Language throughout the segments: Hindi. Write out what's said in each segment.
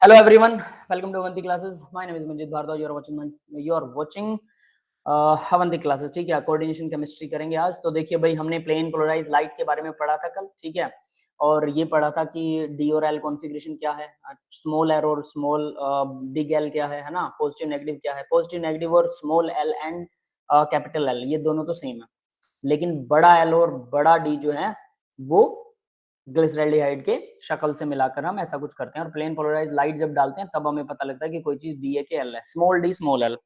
Hello everyone, welcome to Avanti classes. My name is Manjit Bhardwaj. You are watching Avanti classes. ठीक है, कोऑर्डिनेशन केमिस्ट्री करेंगे आज। तो देखिए भाई, हमने प्लेन पोलराइज लाइट के बारे में पढ़ा था कल, ठीक है, और ये पढ़ा था कि डी और एल कॉन्फ़िगरेशन क्या है, स्मॉल एल और स्मॉल बिग एल क्या है ना, पॉजिटिव नेगेटिव क्या है। पॉजिटिव नेगेटिव और small L and capital L ये दोनों तो सेम है, लेकिन बड़ा एल और बड़ा डी जो है वो ग्लिसरॉल्डिहाइड के शक्ल से मिलाकर हम ऐसा कुछ करते हैं। और प्लेन पोलराइज लाइट जब डालते हैं तब हमें पता लगता है कि कोई चीज डी है कि एल है, स्मॉल डी स्मॉल एल।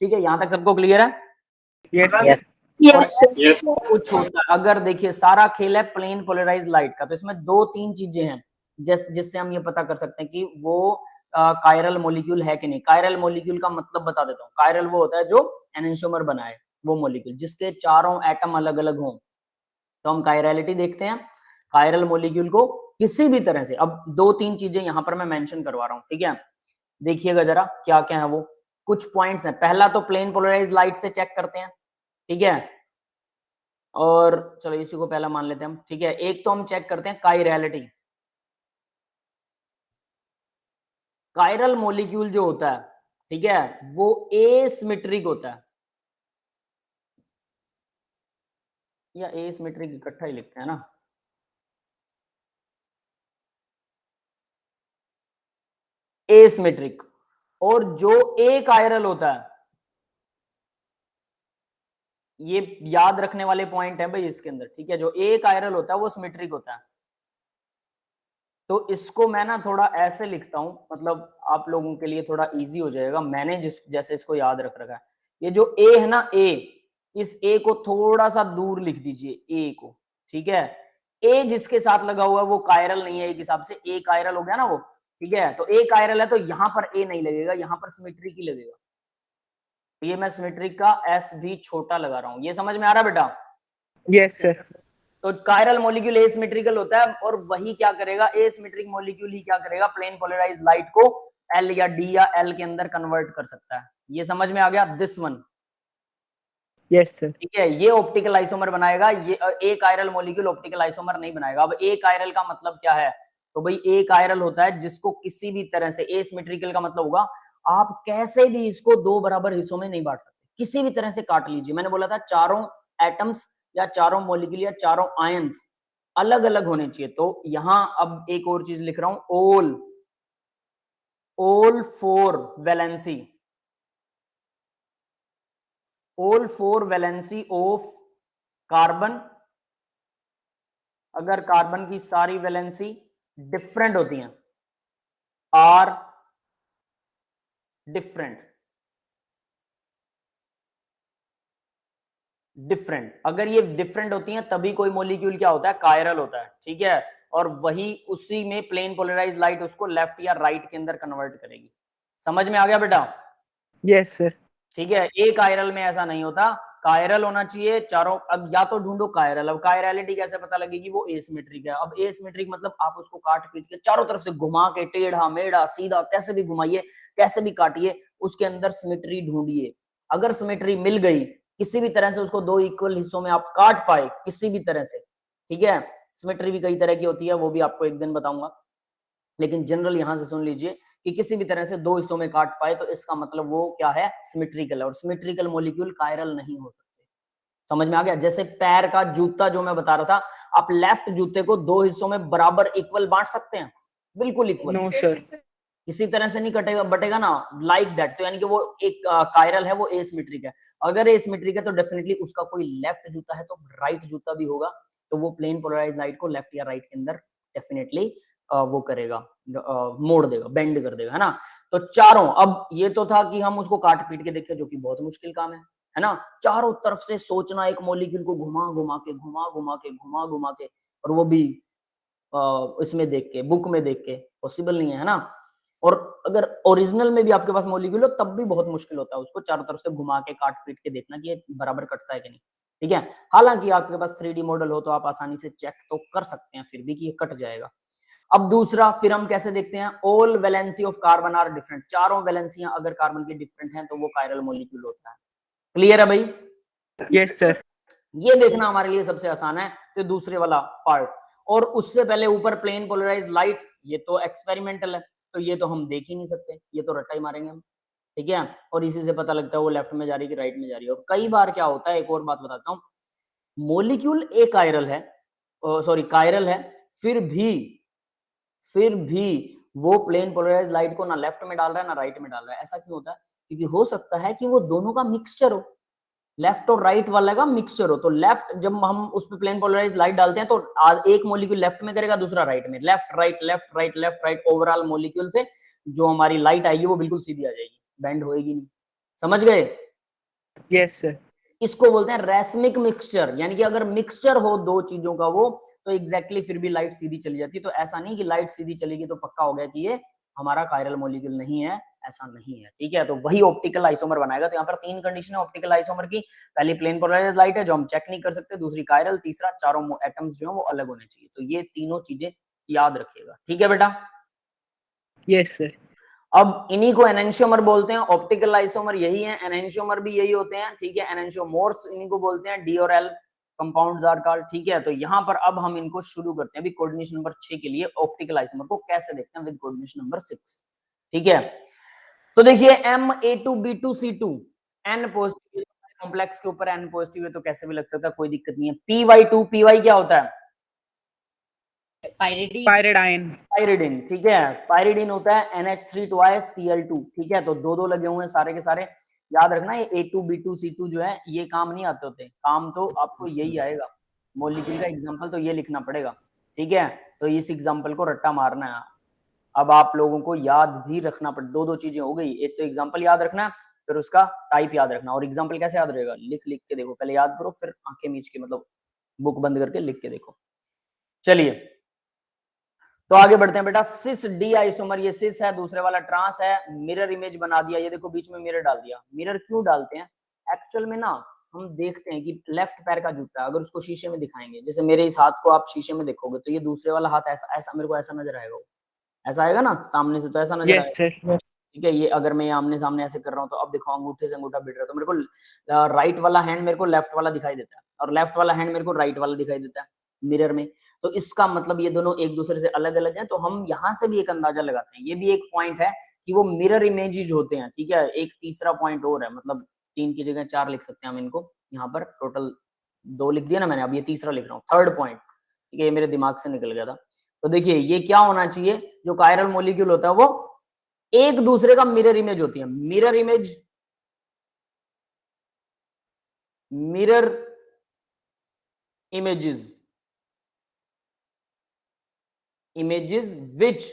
ठीक है, यहाँ तक सबको क्लियर है? यस। कुछ होता है, अगर देखिए सारा खेल है प्लेन पोलराइज लाइट का, तो इसमें दो तीन चीजें हैं जिससे हम ये पता कर सकते हैं कि वो कायरल मॉलिक्यूल है कि नहीं। कायरल मॉलिक्यूल का मतलब बता देता हूँ। कायरल वो होता है जो एनेंटियोमर बनाए, वो मॉलिक्यूल जिसके चारों एटम अलग अलग हों, तो हम कायरलिटी देखते हैं। कायरल मॉलिक्यूल को किसी भी तरह से, अब दो तीन चीजें यहां पर मैं मेंशन करवा रहा हूं, ठीक है, देखिएगा जरा क्या क्या है वो। कुछ पॉइंट्स हैं। पहला तो प्लेन पोलराइज लाइट से चेक करते हैं, ठीक है, और चलो इसी को पहला मान लेते हैं हम, ठीक है। एक तो हम चेक करते हैं कायरलिटी। कायरल मॉलिक्यूल जो होता है, ठीक है, वो एसिमेट्रिक होता है, या एसिमेट्रिक इकट्ठा ही लिखते हैं ना, एसिमेट्रिक। और जो एक कायरल होता है, ये याद रखने वाले पॉइंट है भाई इसके अंदर, ठीक है, जो एक आयरल होता है वो सिमेट्रिक होता है। तो इसको मैं ना थोड़ा ऐसे लिखता हूं, मतलब आप लोगों के लिए थोड़ा इजी हो जाएगा, मैंने जैसे इसको याद रख रखा है। ये जो ए है ना, ए, इस ए को थोड़ा सा दूर लिख दीजिए, ए को, ठीक है। ए जिसके साथ लगा हुआ है वो कायरल नहीं है, एक हिसाब से ए कायरल हो गया ना वो, ठीक है। तो ए कायरल है तो यहां पर ए नहीं लगेगा, यहां पर सिमेट्रिक ही लगेगा। ये मैं सिमेट्रिक का एस भी छोटा लगा रहा हूं। ये समझ में आ रहा है बेटा? Yes sir. तो कायरल मॉलिक्यूल एसिमेट्रिकल होता है, और वही क्या करेगा, एसिमेट्रिक मॉलिक्यूल ही क्या करेगा, प्लेन पोलराइज लाइट को एल या डी या एल के अंदर कन्वर्ट कर सकता है। ये समझ में आ गया? This one, yes sir. ठीक है, ये ऑप्टिकल आइसोमर बनाएगा, ये एक कायरल मॉलिक्यूल ऑप्टिकल आइसोमर नहीं बनाएगा। अब एक कायरल का मतलब क्या है, तो भाई एक कायरल होता है जिसको किसी भी तरह से, एसिमेट्रिकल का मतलब होगा आप कैसे भी इसको दो बराबर हिस्सों में नहीं बांट सकते, किसी भी तरह से काट लीजिए। मैंने बोला था चारों एटम्स या चारों मॉलिक्यूल या चारों आयंस अलग अलग होने चाहिए। तो यहां अब एक और चीज लिख रहा हूं, all four valency of carbon, अगर कार्बन की सारी वैलेंसी डिफरेंट होती हैं, आर डिफरेंट, अगर ये डिफरेंट होती हैं तभी कोई मॉलिक्यूल क्या होता है, कायरल होता है, ठीक है। और वही उसी में प्लेन पोलराइज लाइट उसको लेफ्ट या राइट के अंदर कन्वर्ट करेगी। समझ में आ गया बेटा? Yes sir. ठीक है, एक कायरल में ऐसा नहीं होता, कायरल होना चाहिए चारों। अब या तो ढूंढो कायरल, अब कायरलिटी कैसे पता लगेगी, वो एसिमेट्रिक है। अब एसिमेट्रिक मतलब आप उसको काट पीट के चारों तरफ से घुमा के, टेढ़ा मेढ़ा सीधा कैसे भी घुमाइए, कैसे भी काटिए, उसके अंदर सिमेट्री ढूंढिए। अगर सिमेट्री मिल गई, किसी भी तरह से उसको दो इक्वल हिस्सों में आप काट पाए किसी भी तरह से, ठीक है। सिमेट्री भी कई तरह की होती है, वो भी आपको एक दिन बताऊंगा, लेकिन जनरल यहां से सुन लीजिए कि किसी भी तरह से दो हिस्सों में काट पाए तो इसका मतलब वो क्या है, सिमेट्रिकल है। और सिमेट्रिकल मॉलिक्यूल कायरल नहीं हो सकते। समझ में आ गया? जैसे पैर का जूता जो मैं बता रहा था, आप लेफ्ट जूते को दो हिस्सों में बराबर इक्वल बांट सकते हैं, बिल्कुल इक्वल? No sir. किसी तरह से नहीं कटेगा बटेगा ना, लाइक दैट। तो यानी कि वो एक कायरल है, वो एसिमेट्रिक है। अगर एसिमेट्रिक है तो डेफिनेटली उसका कोई लेफ्ट जूता है तो राइट जूता भी होगा, तो वो प्लेन पोलराइज लाइट को लेफ्ट या राइट के अंदर डेफिनेटली वो करेगा, मोड़ देगा, बेंड कर देगा, है ना। तो चारों, अब ये तो था कि हम उसको काट पीट के देखें, जो कि बहुत मुश्किल काम है ना। चारों तरफ से सोचना, एक मॉलिक्यूल को घुमा घुमा के घुमा घुमा के, और वो भी इसमें देख के, बुक में देख के पॉसिबल नहीं है ना। और अगर ओरिजिनल में भी आपके पास मॉलिक्यूल हो तब भी बहुत मुश्किल होता है उसको चारों तरफ से घुमा के काट पीट के देखना कि ये बराबर कटता है कि नहीं, ठीक है। हालांकि आपके पास 3D मॉडल हो तो आप आसानी से चेक तो कर सकते हैं फिर भी कि ये कट जाएगा। अब दूसरा, फिर हम कैसे देखते हैं, all valency of carbon are different. चारों वैलेंसियां अगर कार्बन की डिफरेंट हैं तो वो कायरल मॉलिक्यूल होता है। क्लियर है भाई? Yes sir. ये देखना हमारे लिए सबसे आसान है, तो दूसरे वाला पार्ट। और उससे पहले ऊपर प्लेन पोलराइज लाइट, ये तो एक्सपेरिमेंटल है, तो ये तो हम देख ही नहीं सकते, ये तो रट्टा ही मारेंगे हम, ठीक है। और इसी से पता लगता है वो लेफ्ट में जा रही है कि राइट में जा रही है। और कई बार क्या होता है, एक और बात बताता हूँ, मोलिक्यूल ए कायरल है, सॉरी कायरल है, फिर भी वो प्लेन पोलराइज्ड लाइट को ना लेफ्ट में डाल रहा है ना राइट में डाल रहा है। ऐसा क्यों होता है? क्योंकि हो सकता है कि वो दोनों का मिक्सचर हो, लेफ्ट और राइट वाला का मिक्सचर हो। तो लेफ्ट जब हम उस पे प्लेन पोलराइज्ड लाइट डालते हैं तो एक मॉलिक्यूल लेफ्ट में करेगा, दूसरा राइट में, left right left right left right, overall molecule से जो हमारी लाइट आएगी वो बिल्कुल सीधी आ जाएगी, बेंड होएगी नहीं। समझ गए? Yes sir. इसको बोलते हैं रैस्मिक मिक्सचर, यानी कि अगर मिक्सचर हो दो चीजों का वो, तो एग्जैक्टली फिर भी लाइट सीधी चली जाती है। तो ऐसा नहीं कि लाइट सीधी चलेगी तो पक्का हो गया कि ये हमारा कायरल मॉलिक्यूल नहीं है, ऐसा नहीं है, ठीक है। तो वही ऑप्टिकल आइसोमर बनाएगा। तो यहाँ पर तीन कंडीशन है ऑप्टिकल आइसोमर की। पहली प्लेन पोलराइज्ड लाइट है जो हम चेक नहीं कर सकते, दूसरी कायरल, तीसरा चारों एटम्स जो है वो अलग होने चाहिए। तो ये तीनों चीजें याद रखिएगा, ठीक है बेटा। Yes sir. अब इन्हीं को एनेंशियोमर बोलते हैं, ऑप्टिकल आइसोमर यही है, एनेंशियोमर भी यही होते हैं, ठीक है। एनेंशियोमोर्स इन्हीं को बोलते हैं, डी और एल कंपाउंड्स आर कॉल्ड, ठीक है। तो यहाँ पर अब हम इनको शुरू करते हैं अभी कोऑर्डिनेशन नंबर 6 के लिए। ऑप्टिकल आइसोमर को कैसे देखते हैं विद कोऑर्डिनेशन नंबर 6, ठीक है। तो देखिए Ma2B2C2 n पॉजिटिव कॉम्प्लेक्स के ऊपर n पॉजिटिव है तो कैसे भी लग सकता है, कोई दिक्कत नहीं है। Py2 Py क्या होता है? पायरिडाइन। पायरिडिन, ठीक है। पायरिडिन होता है NH3 twice Cl2, ठीक है। तो दो लगे हुए हैं सारे के सारे। याद रखना ये A2B2C2 जो है ये काम नहीं आते होते, काम तो आपको यही आएगा। मॉलिक्यूल का एग्जांपल तो ये लिखना पड़ेगा, ठीक है। तो इस एग्जांपल को रट्टा मारना है। अब आप लोगों को याद भी रखना पड़े, दो चीजें हो गई, एक तो एग्जांपल याद रखना, फिर उसका टाइप याद रखना। और एग्जांपल कैसे याद रहेगा? लिख के देखो, पहले याद करो फिर आंखें मीच के, मतलब बुक बंद करके लिख के देखो। चलिए तो आगे बढ़ते हैं बेटा। सिस डी आइसोमर, ये सिस है, दूसरे वाला ट्रांस है। मिरर इमेज बना दिया, ये देखो बीच में मिरर डाल दिया। मिरर क्यों डालते हैं? एक्चुअल में ना हम देखते हैं कि लेफ्ट पैर का जूता अगर उसको शीशे में दिखाएंगे, जैसे मेरे इस हाथ को आप शीशे में देखोगे तो ये दूसरे वाला हाथ ऐसा ऐसा मेरे को ऐसा नजर आएगा, ऐसा आएगा ना सामने से, तो ऐसा नजर आएगा, यस सर। ठीक है। ये अगर मैं आमने सामने ऐसे कर रहा हूँ तो अब देखो अंगूठे से अंगूठा भिड़ रहा है, तो मेरे को राइट वाला हैंड मेरे को लेफ्ट वाला दिखाई देता है और लेफ्ट वाला हैंड मेरे को राइट वाला दिखाई देता है मिरर में। तो इसका मतलब ये दोनों एक दूसरे से अलग अलग हैं। तो हम यहाँ से भी एक अंदाजा लगाते हैं, ये भी एक पॉइंट है कि वो मिरर इमेजेस होते हैं, ठीक है। एक तीसरा पॉइंट और है, मतलब 3 की जगह 4 लिख सकते हैं हम इनको, यहाँ पर टोटल 2 लिख दिया ना मैंने, अब ये तीसरा लिख रहा हूँ, थर्ड पॉइंट, ठीक है। ये मेरे दिमाग से निकल गया था। तो देखिए ये क्या होना चाहिए, जो कायरल मॉलिक्यूल होता है वो एक दूसरे का मिरर इमेज होती है। Mirror images which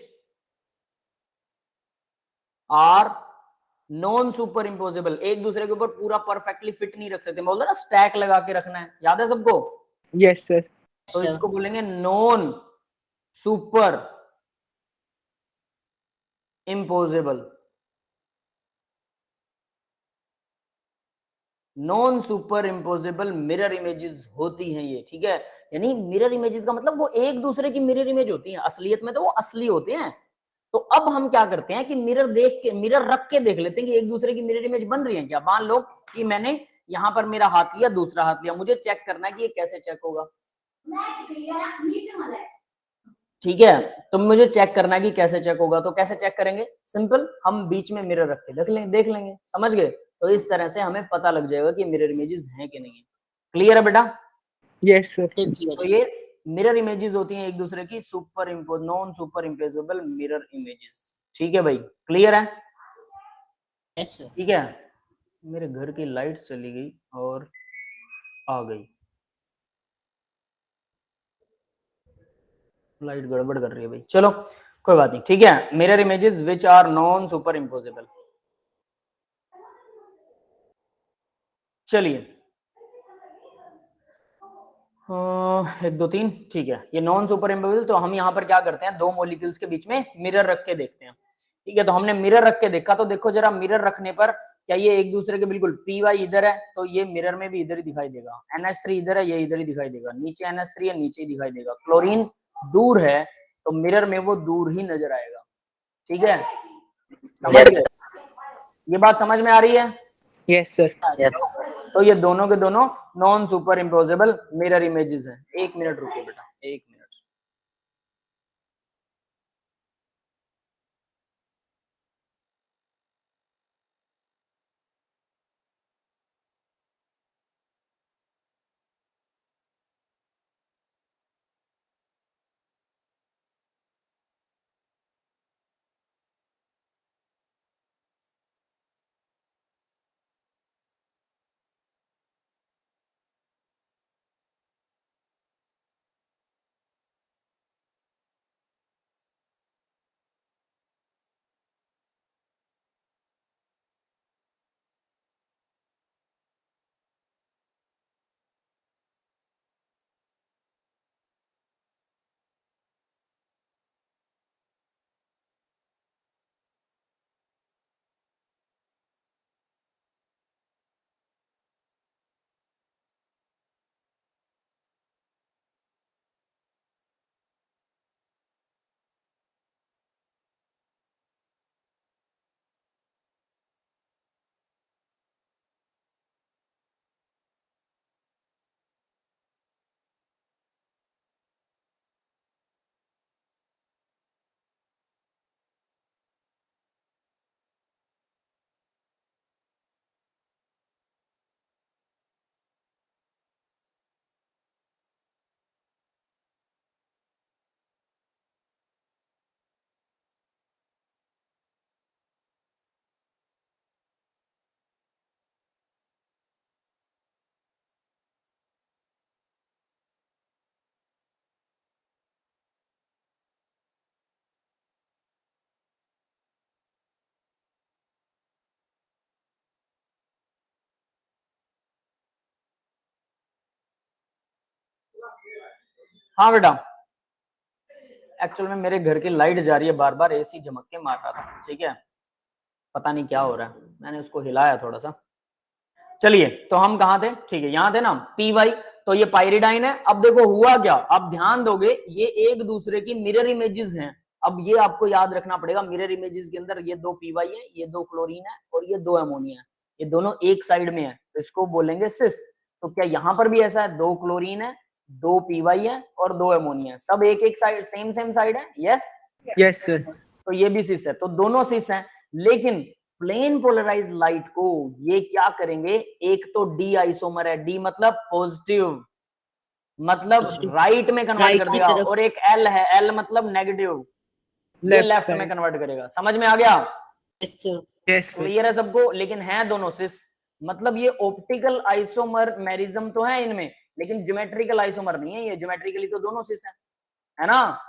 are non superimposable, एक दूसरे के ऊपर पूरा परफेक्टली फिट नहीं रख सकते, बोलते ना स्टैक लगा के रखना है, याद है सबको? Yes sir. तो इसको बोलेंगे non super imposable. Non super imposable mirror images होती हैं ये, ठीक है। यानी मिरर इमेजेस का मतलब वो एक दूसरे की मिरर इमेज होती है, असलियत में तो वो असली होते हैं। तो अब हम क्या करते हैं कि मिरर देख के, मिरर रख के देख लेते हैं कि एक दूसरे की मिरर इमेज बन रही है क्या। मान लो कि मैंने यहाँ पर मेरा हाथ लिया, दूसरा हाथ लिया, मुझे चेक करना है कि ये कैसे चेक होगा, ठीक है। तो मुझे चेक करना है कि कैसे चेक होगा, तो कैसे चेक करेंगे? सिंपल, हम बीच में मिरर रख के देख लेंगे, समझ गए? तो इस तरह से हमें पता लग जाएगा कि मिरर इमेजेस हैं कि नहीं है। क्लियर है बेटा? Yes sir. तो ये मिरर इमेजेस होती हैं एक दूसरे की, non super imposable mirror images, ठीक है भाई, क्लियर है? ठीक है। मेरे घर की लाइट चली गई और आ गई, लाइट गड़बड़ कर रही है भाई, चलो कोई बात नहीं, ठीक है। Mirror images which are non superimposable. चलिए 1 2 3, ठीक है। ये नॉन सुपर इम्पोजेबल, तो हम यहाँ पर क्या करते हैं, दो मॉलिक्यूल्स के बीच में मिरर रख के देखते हैं, ठीक है। तो हमने मिरर रख के देखा, तो देखो जरा मिरर रखने पर क्या ये एक दूसरे के बिल्कुल, Py इधर है तो ये मिरर में भी इधर ही दिखाई देगा, NH3 इधर है ये इधर ही दिखाई देगा, नीचे NH3 है नीचे ही दिखाई देगा, क्लोरीन दूर है तो मिरर में वो दूर ही नजर आएगा, ठीक है। समझ गए? ये बात समझ में आ रही है? Yes sir. तो ये दोनों के दोनों non super imposable mirror images हैं। 1 मिनट रुको बेटा, 1 मिनट। हाँ बेटा, एक्चुअल में मेरे घर की लाइट जा रही है बार बार, एसी झमक के मार रहा था, ठीक है, पता नहीं क्या हो रहा है, मैंने उसको हिलाया थोड़ा सा। चलिए, तो हम कहाँ थे, ठीक है, यहाँ थे ना, पी वाई, तो ये पायरिडाइन है। अब देखो हुआ क्या, आप ध्यान दोगे, ये एक दूसरे की मिरर इमेजेस हैं। अब ये आपको याद रखना पड़ेगा, मिरर इमेजेस के अंदर ये दो पी वाई है, ये दो क्लोरीन है और ये दो अमोनिया है, ये दोनों एक साइड में है, तो इसको बोलेंगे सिस। तो क्या यहाँ पर भी ऐसा है, दो क्लोरीन है, दो पी वाई है और दो अमोनिया है, सब एक एक साइड, सेम सेम साइड है, यस यस सर। तो ये भी सिस है, तो दोनों सिस हैं। लेकिन प्लेन पोलराइज लाइट को ये क्या करेंगे, एक तो डी आइसोमर है, डी मतलब पॉजिटिव, मतलब राइट में कन्वर्ट कर देगा, और एक एल है, एल मतलब नेगेटिव, ये लेफ्ट में कन्वर्ट करेगा। समझ में आ गया? यस क्लियर है सबको? लेकिन है दोनों सिस, मतलब ये ऑप्टिकल आइसोमर मैरिज्म तो है इनमें, लेकिन ज्योमेट्रिकल आइसोमर नहीं है, ये ज्योमेट्रिकली तो दोनों सिस है ना?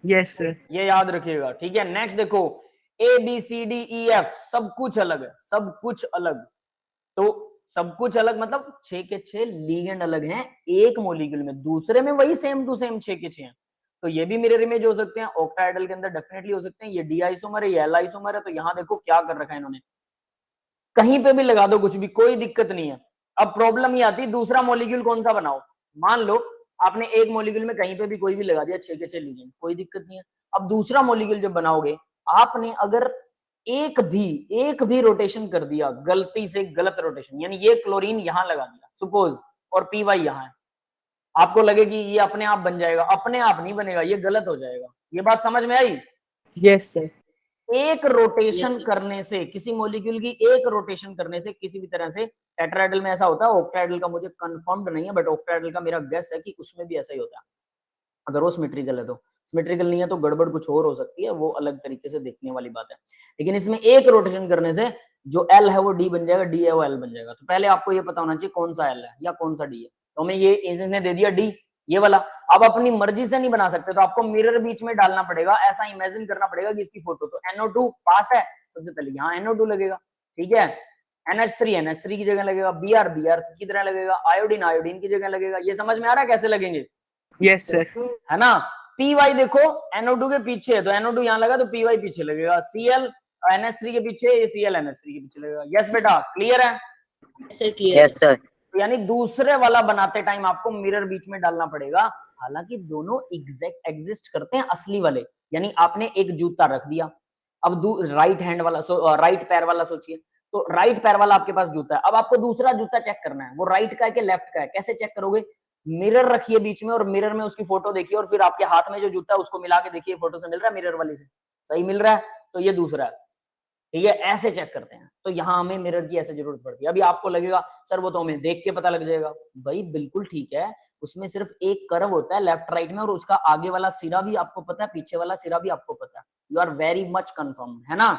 Yes sir. ये याद रखिएगा, ठीक है। नेक्स्ट देखो, A B C D E F सब कुछ अलग है, सब कुछ अलग, तो सब कुछ अलग मतलब 6 के 6 लिगेंड अलग हैं एक मॉलिक्यूल में, दूसरे में वही सेम टू सेम 6 के 6 हैं। तो ये भी मिरर इमेज हो सकते हैं, ऑक्टाहेड्रल के अंदर डेफिनेटली हो सकते हैं। ये डी आइसोमर है, ये एल आइसोमर है, तो यहाँ देखो क्या कर रखा है इन्होंने, कहीं पे भी लगा दो कुछ भी, कोई दिक्कत नहीं है। अब प्रॉब्लम ये आती है दूसरा मॉलिक्यूल कौन सा बनाओ। मान लो आपने एक मॉलिक्यूल में कहीं पे भी कोई भी लगा दिया 6 के 6 लिगेंड, कोई दिक्कत नहीं है। अब दूसरा मॉलिक्यूल जब बनाओगे, आपने अगर एक भी रोटेशन कर दिया, गलती से गलत रोटेशन, यानी ये क्लोरीन यहां लगा दिया सपोज, और पी वाई यहां है, आपको लगे कि ये अपने आप बन जाएगा, अपने आप नहीं बनेगा, ये गलत हो जाएगा। ये बात समझ में आई? Yes sir. एक रोटेशन करने से, किसी मॉलिक्यूल की एक रोटेशन करने से किसी भी तरह से, टेट्राहेड्रल में ऐसा होता है, ऑक्टाहेड्रल का मुझे कंफर्म्ड नहीं है, बट ऑक्टाहेड्रल का मेरा गेस है कि उसमें भी ऐसा ही होता है, अगर वो सिमेट्रिकल है तो। सिमेट्रिकल नहीं है तो गड़बड़ कुछ और हो सकती है, वो अलग तरीके से देखने वाली बात है। लेकिन इसमें एक रोटेशन करने से जो एल है वो डी बन जाएगा, डी है वो एल बन जाएगा। तो पहले आपको ये पता होना चाहिए कौन सा एल है या कौन सा डी है। तो हमें ये इसने दे दिया डी, ये वाला। अब अपनी मर्जी से नहीं बना सकते, तो आपको मिरर बीच में डालना पड़ेगा, ऐसा इमेजिन करना पड़ेगा कि इसकी फोटो, तो NO2 पास है, सबसे पहले यहाँ NO2 लगेगा, ठीक है, NH3 की जगह लगेगा, Br की तरह लगेगा, आयोडीन की जगह लगेगा। ये समझ में आ रहा है कैसे लगेंगे? Yes sir. है ना? पी वाई देखो NO2 के पीछे है, तो NO2 यहाँ लगा तो पी वाई पीछे लगेगा, Cl NH3 के पीछे, ये Cl NH3 के पीछे लगेगा। यस बेटा, क्लियर है? Yes sir. यानी दूसरे वाला बनाते टाइम आपको मिरर बीच में डालना पड़ेगा। हालांकि दोनों एग्जैक्ट एग्जिस्ट करते हैं असली वाले, यानी आपने एक जूता रख दिया, अब राइट हैंड वाला राइट पैर वाला सोचिए, तो राइट पैर वाला आपके पास जूता है, अब आपको दूसरा जूता चेक करना है, वो राइट का है कि लेफ्ट का है, कैसे चेक करोगे? मिरर रखिए बीच में और मिरर में उसकी फोटो देखिए, और फिर आपके हाथ में जो जूता है उसको मिला के देखिए, फोटो से मिल रहा है मिरर वाली से, सही मिल रहा है, तो ये दूसरा है, ठीक है, ऐसे चेक करते हैं। तो यहाँ हमें मिरर की ऐसे जरूरत पड़ती है। अभी आपको लगेगा सर वो तो हमें देख के पता लग जाएगा, भाई बिल्कुल ठीक है, उसमें सिर्फ एक कर्व होता है लेफ्ट राइट में, और उसका आगे वाला सिरा भी आपको पता है, पीछे वाला सिरा भी आपको पता है, you are very much confirm, है ना?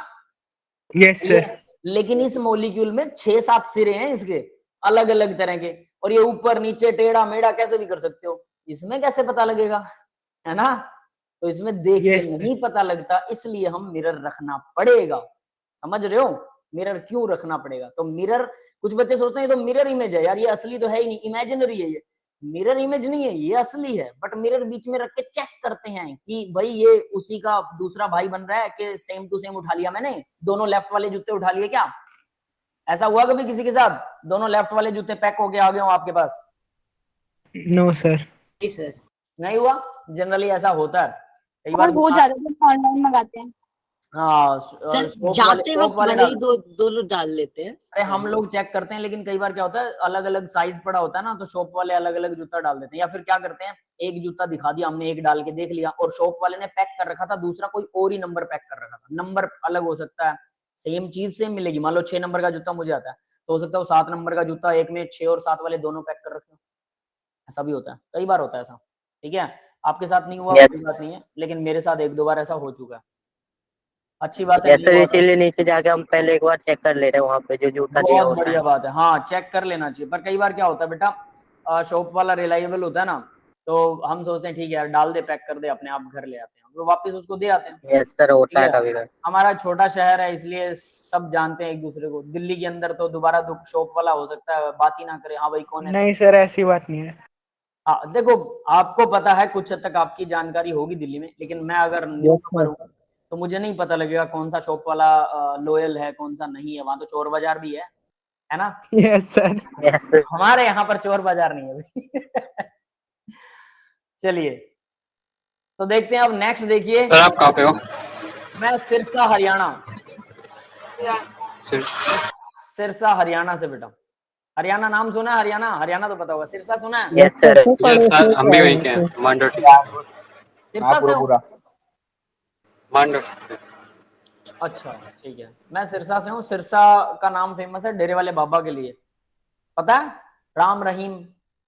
Yes sir. लेकिन इस मॉलिक्यूल में 6-7 सिरे हैं इसके, अलग अलग तरह के, और ये ऊपर नीचे टेढ़ा मेढ़ा कैसे भी कर सकते हो, इसमें कैसे पता लगेगा, है ना? तो इसमें देख के नहीं पता लगता, इसलिए हम मिरर रखना पड़ेगा। समझ रहे हो मिरर क्यों रखना पड़ेगा? तो मिरर, कुछ बच्चे सोचते हैं तो मिरर इमेज है यार, ये असली तो है ही नहीं, इमेजिनरी है, ये मिरर इमेज नहीं है, ये असली है, बट मिरर बीच में रख के चेक करते हैं कि भाई ये उसी का दूसरा भाई बन रहा है कि सेम टू सेम उठा लिया मैंने, दोनों लेफ्ट वाले जूते उठा लिए क्या? ऐसा हुआ कभी किसी के साथ, दोनों लेफ्ट वाले जूते पैक होके आ गए हो आपके पास? No sir. नहीं हुआ? जनरली ऐसा होता है कई बार, हो जाता है जब ऑनलाइन मंगाते हैं। हाँ, जाते वक्त भले ही दोनों डाल लेते हैं। अरे हम लोग चेक करते हैं, लेकिन कई बार क्या होता है अलग अलग साइज पड़ा होता है ना, तो शॉप वाले अलग अलग जूता डाल देते हैं, या फिर क्या करते हैं एक जूता दिखा दिया हमने, एक डाल के देख लिया, और शॉप वाले ने पैक कर रखा था दूसरा कोई और ही नंबर पैक कर रखा था, नंबर अलग हो सकता है, सेम चीज सेम मिलेगी। मान लो 6 नंबर का जूता मुझे आता है, तो हो सकता है 7 नंबर का जूता एक में 6 और 7 वाले दोनों पैक कर रखे हो, ऐसा भी होता है, कई बार होता है ऐसा, ठीक है। आपके साथ नहीं हुआ कोई बात नहीं है, लेकिन मेरे साथ 1-2 बार ऐसा हो चुका है, अच्छी बात है। इसीलिए नीचे जाके हम पहले एक बार चेक कर ले रहे हैं वहाँ पे जो जूता दिया बहुत बढ़िया बात है, हाँ चेक कर लेना चाहिए। पर कई बार क्या होता है बेटा, शॉप वाला रिलायबल होता है ना, तो हम सोचते हैं ठीक है यार डाल दे, पैक कर दे, अपने आप घर ले आते हैं, तो वापस उसको दे आते हैं। यस सर, होता है कभी कभी। हमारा छोटा शहर है इसलिए सब जानते हैं एक दूसरे को, दिल्ली के अंदर तो दोबारा शॉप वाला हो सकता है बात ही ना करे, हाँ भाई कौन है। नहीं सर, ऐसी बात नहीं है। हाँ देखो, आपको पता है कुछ हद तक आपकी जानकारी होगी दिल्ली में, लेकिन मैं अगर न्यू Yes, कमर sir. हूँ तो मुझे नहीं पता लगेगा कौन सा शॉप वाला लोयल है, कौन सा नहीं है। वहां तो चोर बाजार भी है ना? Yes, sir. Yes. हमारे यहाँ पर चोर बाजार नहीं है भाई। चलिए, तो देखते हैं अब नेक्स्ट। देखिए, सर आप कहाँ पे हो? मैं सिरसा हरियाणा, सिर- सिरसा हरियाणा से बेटा। हरियाणा नाम सुना है? हरियाणा, हरियाणा तो पता होगा। सिरसा सुना है? Yes, sir. यस सर, हम भी वहीं के हैं, मांडोटी। सिरसा से हूँ। मांडोटी से। अच्छा ठीक है, मैं सिरसा से हूँ। सिरसा का नाम फेमस है डेरे वाले बाबा के लिए, पता है? Ram Rahim,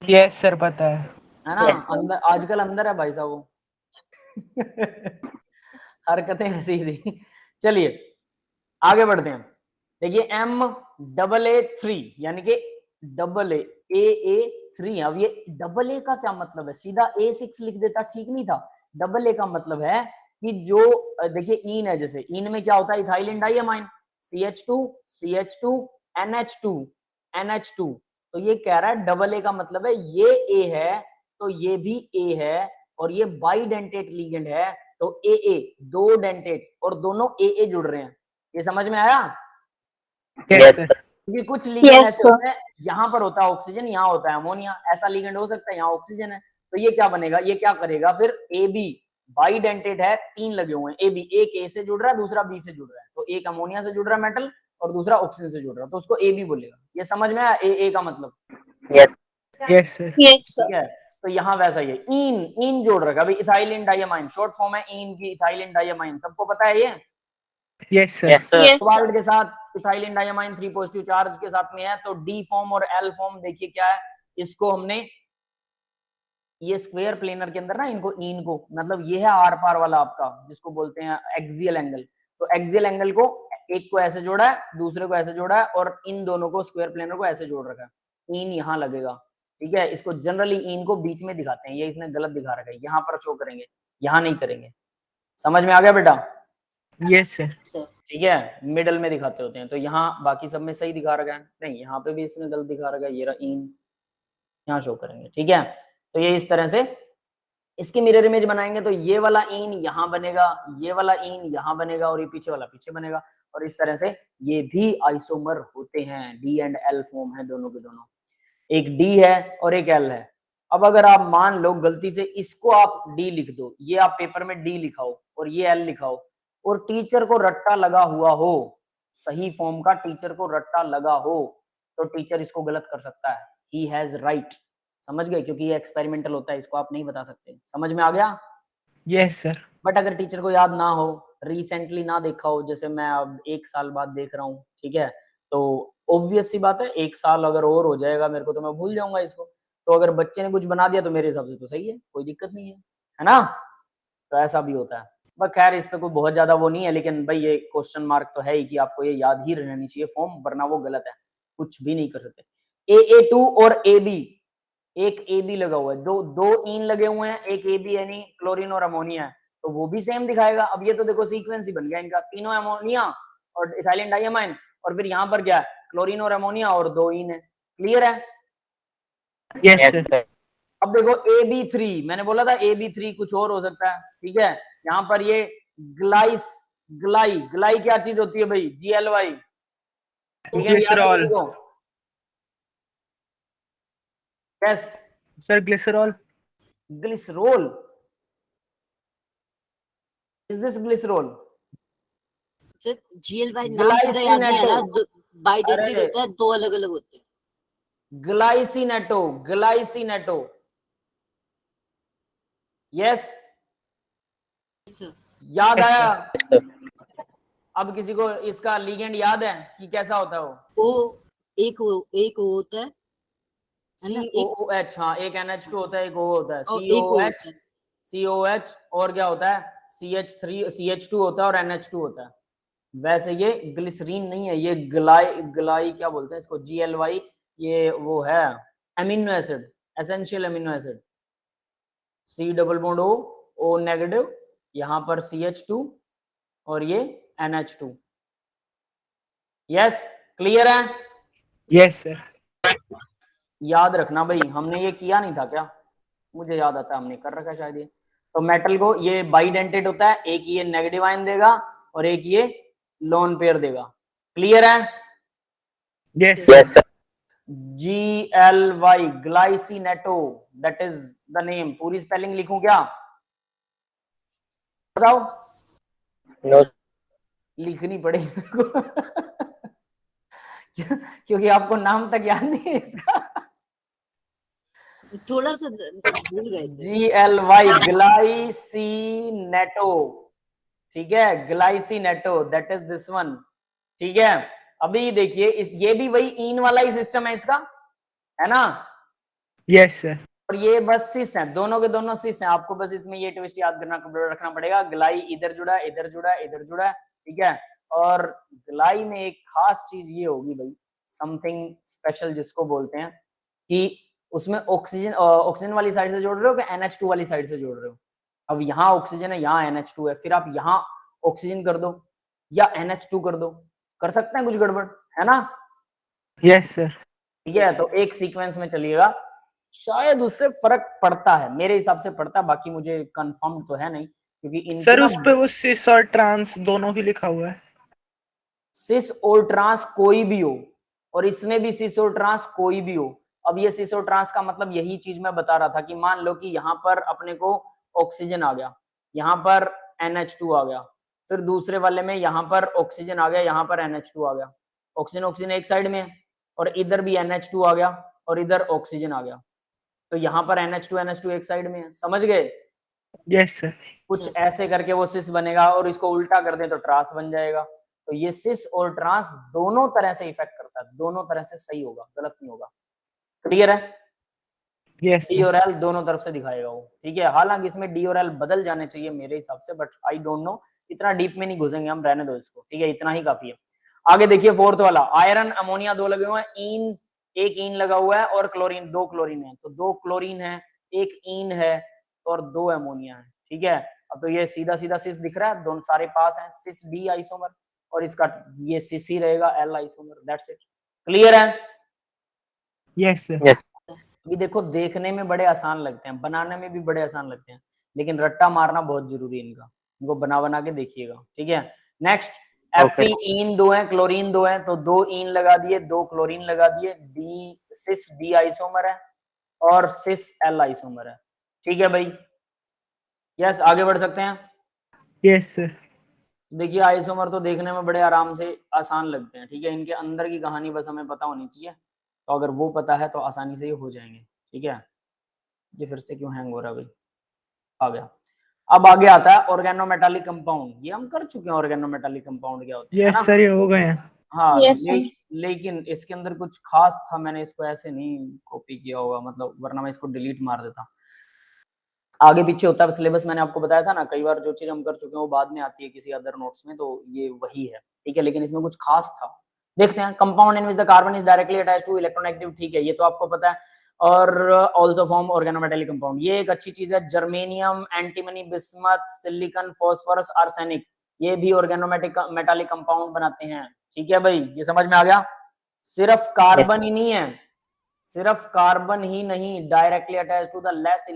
Yes, sir. पता है. है ना? Yes, sir. अंदर, आजकल अंदर है भाई साहब वो। हरकतें ऐसी थी। चलिए आगे बढ़ते हैं। देखिए MAA3 यानी कि डबल AA3। अब ये डबल ए का क्या मतलब है? सीधा A6 लिख देता, ठीक नहीं था? डबल ए का मतलब है कि जो देखिए ईन है, जैसे ईन में क्या होता है? Ethylene diamine, CH2 CH2 NH2 NH2। तो ये कह रहा है डबल ए का मतलब है ये ए है तो ये भी ए है, और ये बाइडेंटेट लिगेंड है तो AA, दो डेंटेट और दोनों AA जुड़ रहे हैं। ये समझ में आया? Yes, Yes, sir. sir. क्योंकि कुछ लिगेंड Yes, ऐसे sir. होते हैं, यहाँ पर होता है ऑक्सीजन, यहाँ होता है अमोनिया। ऐसा लिगेंड हो सकता है, यहाँ ऑक्सीजन है, तो ये क्या बनेगा? ये क्या करेगा फिर? AB बाइडेंटेट है, तीन लगे हुए हैं AB, एक A से जुड़ रहा है, दूसरा B से जुड़ रहा है, तो एक अमोनिया से जुड़ रहा है मेटल और दूसरा ऑक्सीजन से जुड़ रहा है, तो उसको AB बोलेगा। ये समझ में आया AA का मतलब? Yes. Yes, sir. Yes, sir. ठीक है, तो यहाँ वैसा ही है। ईन जोड़ रखा अभी, इथाइलिन डाइअमाइन शॉर्ट फॉर्म है ईन की, इथाइलिन डाइअमाइन, सबको पता है ये? Yes, sir. Yes, sir. Yes, sir. Cobalt के साथ इथाइलिन डाइअमाइन 3 पॉजिटिव चार्ज के साथ में है, तो डी फॉर्म और एल फॉर्म देखिए क्या है। इसको हमने ये स्क्वायर प्लेनर के अंदर ना इनको ईन को, मतलब ये है आर पार वाला आपका जिसको बोलते हैं एक्सियल एंगल, तो एक्सियल एंगल को एक को ऐसे जोड़ा है, दूसरे को ऐसे जोड़ा है, और इन दोनों को स्क्वायर प्लेनर को ऐसे जोड़ रखा है। ईन यहाँ लगेगा, ठीक है? इसको जनरली ईन को बीच में दिखाते हैं, ये इसने गलत दिखा रखा है, यहाँ पर शो करेंगे, यहाँ नहीं करेंगे। समझ में आ गया बेटा? Yes, sir. ठीक है, मिडल में दिखाते होते हैं, तो यहाँ बाकी सब में सही दिखा रखा है, नहीं यहाँ पे भी इसने गलत दिखा रखा है, ये रहा इन, यहाँ शो करेंगे, ठीक है? तो ये इस तरह से इसकी मिरर इमेज बनाएंगे, तो ये वाला इन यहाँ बनेगा, ये वाला इन यहाँ बनेगा, और ये पीछे वाला पीछे बनेगा, और इस तरह से ये भी आइसोमर होते हैं। डी एंड एल फॉर्म है दोनों के दोनों, एक डी है और एक एल है। अब अगर आप मान लो गलती से इसको आप डी लिख दो, ये आप पेपर में डी लिखाओ और ये एल लिखाओ, और टीचर को रट्टा लगा हुआ हो, सही फॉर्म का टीचर को रट्टा लगा हो, तो टीचर इसको गलत कर सकता है, ही हैज राइट। समझ गए? क्योंकि ये एक्सपेरिमेंटल होता है, इसको आप नहीं बता सकते। समझ में आ गया? Yes, sir. बट अगर टीचर को याद ना हो, रिसेंटली ना देखा हो, जैसे मैं अब 1 साल बाद देख रहा हूँ, ठीक है, तो ऑब्वियस सी बात है 1 साल अगर और हो जाएगा मेरे को, तो मैं भूल जाऊंगा इसको। तो अगर बच्चे ने कुछ बना दिया तो मेरे हिसाब से तो सही है, कोई दिक्कत नहीं है ना? तो ऐसा भी होता है। बट खैर इस पे कोई बहुत ज्यादा वो नहीं है, लेकिन भाई ये क्वेश्चन मार्क तो है ही कि आपको ये याद ही रहनी चाहिए फॉर्म, वरना वो गलत है, कुछ भी नहीं कर सकते। AA2 और AB, एक AB लगा हुआ है, दो इन लगे हुए हैं, एक AB यानी क्लोरीन और अमोनिया है, तो वो भी सेम दिखाएगा। अब ये तो देखो सीक्वेंस ही बन गया इनका, तीनों अमोनिया और इथाइलिन डाइअमाइन, और फिर यहाँ पर क्या है? क्लोरीन और अमोनिया और दो इन है। क्लियर है? Yes, Yes, sir. sir. अब देखो AB3, मैंने बोला था AB3 कुछ और हो सकता है, ठीक है? यहाँ पर ये ग्लाई क्या चीज होती है भाई? GLY, ठीक है? Glycerol. Yes, Sir, glycerol. Glycerol, is this glycerol? Sir GLY नाम पूरा याद नहीं आ रहा, बाइडेंटेड होता है, दो अलग अलग होते हैं। ग्लाइसिनेटो, यस, याद Yes, आया? sir. अब किसी को इसका लिगेंड याद है कि कैसा होता है वो? वो एक होता है ना, COOH, हाँ, एक NH2 होता है, एक O होता है, और एक O होता है। COH, और क्या होता है? CH2 होता है और NH2 होता है। वैसे ये ग्लिसरीन नहीं है, ये ग्लाई क्या बोलते हैं इसको? GLY, ये वो है amino acid, essential amino acid. C double bond O negative, यहाँ पर CH2 और ये NH2। यस, क्लियर है? Yes, sir. याद रखना भाई, हमने ये किया नहीं था क्या? मुझे याद आता है हमने कर रखा है शायद ये। तो मेटल को ये बाइडेंटेड होता है, एक ये नेगेटिव आयन देगा और एक ये लोन पेयर देगा। क्लियर है? Yes. Yes sir. GLY glycinato, that is the name. पूरी स्पेलिंग लिखूं क्या? बताओ। नो लिखनी पड़ेगी मेरे को क्योंकि आपको नाम तक याद नहीं है इसका। थोड़ा सा भूल गए थे। GLY ग्लाइसिनेटो, ठीक है, glycinato, that is this one. ठीक है, अभी देखिए इस ये भी वही इन वाला ही सिस्टम है इसका, है ना? Yes, sir. और ये बस सिस है, दोनों के दोनों सिस हैं। आपको बस इसमें ये ट्विस्ट याद रखना पड़ेगा, ग्लाई इधर जुड़ा है, इधर जुड़ा है, इधर जुड़ा है, ठीक है। और ग्लाई में एक खास चीज ये होगी भाई, समथिंग स्पेशल जिसको बोलते हैं कि उसमें ऑक्सीजन वाली साइड से जोड़ रहे हो कि NH2 वाली साइड से जोड़ रहे हो। अब यहाँ ऑक्सीजन है, यहाँ NH2 है, फिर आप यहाँ ऑक्सीजन कर दो या NH2 कर दो, कर सकते हैं कुछ गड़बड़, है ना? Yes, sir. ठीक है, तो एक सीक्वेंस में चलिएगा, शायद उससे फर्क पड़ता है, मेरे हिसाब से पड़ता है, बाकी मुझे कंफर्म तो है नहीं क्योंकि इनकी सर ना उस पे वो सिस और ट्रांस दोनों ही लिखा हुआ है। सिस और ट्रांस कोई भी हो, और इसमें भी सिस और ट्रांस कोई भी हो। अब ये सिस और ट्रांस का मतलब यही चीज मैं बता रहा था कि मान लो कि यहाँ पर अपने को ऑक्सीजन आ गया, यहाँ पर NH2 आ गया, फिर दूसरे वाले में यहाँ पर ऑक्सीजन आ गया, यहाँ पर NH2 आ गया, ऑक्सीजन ऑक्सीजन एक साइड में है, और इधर भी NH2 आ गया और इधर ऑक्सीजन आ गया, तो यहाँ पर NH2 एक साइड में है। समझ गए? Yes, sir. कुछ ऐसे करके वो सिस बनेगा, और इसको उल्टा कर दें तो ट्रांस बन जाएगा। तो ये सिस और ट्रांस दोनों तरह से इफेक्ट करता है, दोनों तरह से सही होगा, गलत नहीं होगा। क्लियर है? Yes, D sir. और एल दोनों तरफ से दिखाएगा वो, ठीक है। हालांकि इसमें डी और एल बदल जाने चाहिए मेरे हिसाब से, बट आई डोंट नो, इतना डीप में नहीं घुसेंगे हम, रहने दो इसको, ठीक है, इतना ही काफी है। आगे देखिए फोर्थ वाला, आयरन अमोनिया दो लगे हुए हैं, इन एक इन लगा हुआ है, और क्लोरीन, दो क्लोरीन है, तो दो क्लोरीन है, एक इन है और दो अमोनिया है, ठीक है। अब तो ये सीधा सीधा सिस दिख रहा है, दोनों सारे पास हैं, सिस डी आइसोमर, और इसका ये सिस ही रहेगा, L isomer, that's it. Clear है? Yes, sir. यस ये देखो देखने में बड़े आसान लगते हैं, बनाने में भी बड़े आसान लगते हैं, लेकिन रट्टा मारना बहुत जरूरी है इनका, इनको बना बना के देखिएगा, ठीक है। Next, Okay. इन दो है, क्लोरीन दो है, तो दो इन लगा दिए, दो क्लोरीन लगा दिए, डी सिस डी आइसोमर है और सिस एल आइसोमर है, ठीक है भाई। यस, आगे बढ़ सकते हैं। Yes, sir. देखिए आइसोमर तो देखने में बड़े आराम से आसान लगते हैं, ठीक है, इनके अंदर की कहानी बस हमें पता होनी चाहिए, तो अगर वो पता है तो आसानी से ये हो जाएंगे, ठीक है। ये फिर से क्यों हैंग हो रहा है भाई? आ गया। अब आगे आता है ऑर्गेनोमेटालिक कंपाउंड, ये हम कर चुके हैं, ऑर्गेनोमेटालिक कंपाउंड क्या होते हैं, है Yes, ना? sir. ये हो गए हैं। हाँ, Yes, sir. लेकिन इसके अंदर कुछ खास था, मैंने इसको ऐसे नहीं कॉपी किया होगा, मतलब वरना मैं इसको डिलीट मार देता। आगे पीछे होता है सिलेबस, मैंने आपको बताया था ना, कई बार जो चीज हम कर चुके हैं वो बाद में आती है किसी अदर नोट्स में, तो ये वही है, ठीक है, लेकिन इसमें कुछ खास था। देखते हैं, compound in which the carbon is directly attached to electronegative, ठीक है, ये तो आपको पता है, और ऑल्सो फॉर्म ऑर्गेनोमेटालिक कंपाउंड, ये एक अच्छी चीज है। Germanium, antimony, bismuth, silicon, phosphorus, arsenic, ये भी ऑर्गेनोमेटालिक कंपाउंड बनाते हैं, ठीक है भाई, ये समझ में आ गया। सिर्फ कार्बन ही नहीं है, सिर्फ कार्बन ही नहीं, directly attach to the less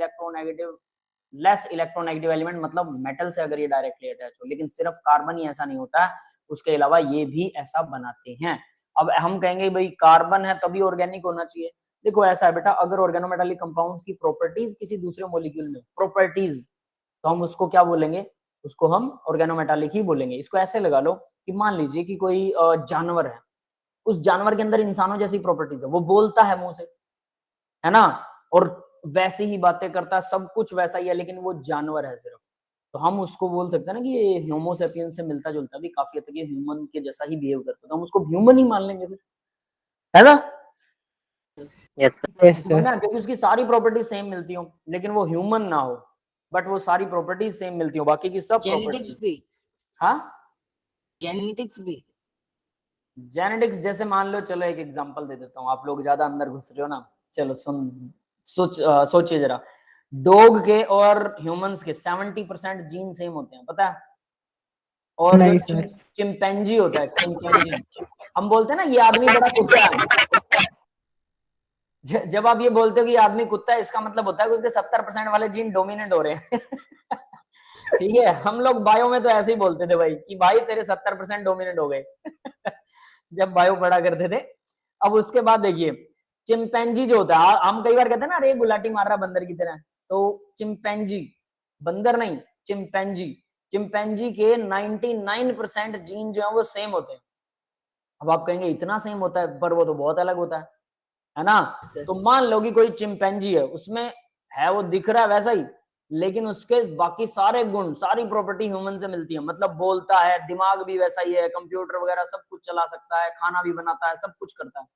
electronegative element, मतलब मेटल से अगर ये डायरेक्टली अटैच हो, लेकिन सिर्फ कार्बन ही ऐसा नहीं होता है, उसके अलावा ये भी ऐसा बनाते हैं। अब हम कहेंगे भाई कार्बन है तभी ऑर्गेनिक होना चाहिए, देखो ऐसा है बेटा, अगर ऑर्गेनोमेटालिक कंपाउंड्स की प्रॉपर्टीज किसी दूसरे मॉलिक्यूल में, प्रॉपर्टीज, तो हम उसको क्या बोलेंगे, उसको हम ऑर्गेनोमेटालिक ही बोलेंगे। इसको ऐसे लगा लो कि मान लीजिए कि कोई जानवर है, उस जानवर के अंदर इंसानों जैसी प्रॉपर्टीज है, वो बोलता है मुंह से, है ना, और वैसे ही बातें करता है, सब कुछ वैसा ही है, लेकिन वो जानवर है सिर्फ, तो हम उसको बोल सकते हैं ना कि ये होमो सेपियंस से मिलता जुलता भी काफी हद तक, ये ह्यूमन के जैसा ही बिहेव करता है, तो हम उसको ह्यूमन ही मान लेंगे फिर, है ना? Yes Yes, sir. समझना, क्योंकि उसकी सारी प्रॉपर्टीज सेम मिलती हो, लेकिन वो ह्यूमन ना हो, बट वो सारी प्रॉपर्टीज सेम मिलती हो, बाकी की सब जेनेटिक्स प्रॉपर्टीज। भी, हाँ, जेनेटिक्स भी। जेनेटिक्स जैसे मान लो, चलो एक एग्जांपल दे देता हूँ, आप लोग ज्यादा अंदर घुस रहे हो ना, चलो सोचिए जरा, डॉग के और ह्यूमंस के 70% जीन सेम होते हैं, पता है? और जो नहीं सर। चिंपैंजी होता है, चिंपैंजी, हम बोलते हैं ना ये आदमी बड़ा कुत्ता है, जब आप ये बोलते हो कि आदमी कुत्ता है, इसका मतलब होता है कि उसके 70% वाले जीन डोमिनेंट हो रहे हैं। ठीक है, हम लोग बायो में तो ऐसे ही बोलते थे भाई कि भाई तेरे 70% डोमिनेंट हो गए। जब बायो पढ़ा करते थे। अब उसके बाद देखिए चिंपैंजी जो होता है, हम कई बार कहते हैं ना अरे गुलाटी मार रहा बंदर की तरह, तो चिंपैंजी, बंदर नहीं चिंपैंजी, चिंपैंजी के 99% जीन जो है वो सेम होते हैं। अब आप कहेंगे इतना सेम होता है, पर वो तो बहुत अलग होता है ना। तो मान लो कि कोई चिंपैंजी है, उसमें है वो दिख रहा है वैसा ही, लेकिन उसके बाकी सारे गुण, सारी प्रॉपर्टी ह्यूमन से मिलती है। मतलब बोलता है, दिमाग भी वैसा ही है, कंप्यूटर वगैरह सब कुछ चला सकता है, खाना भी बनाता है, सब कुछ करता है।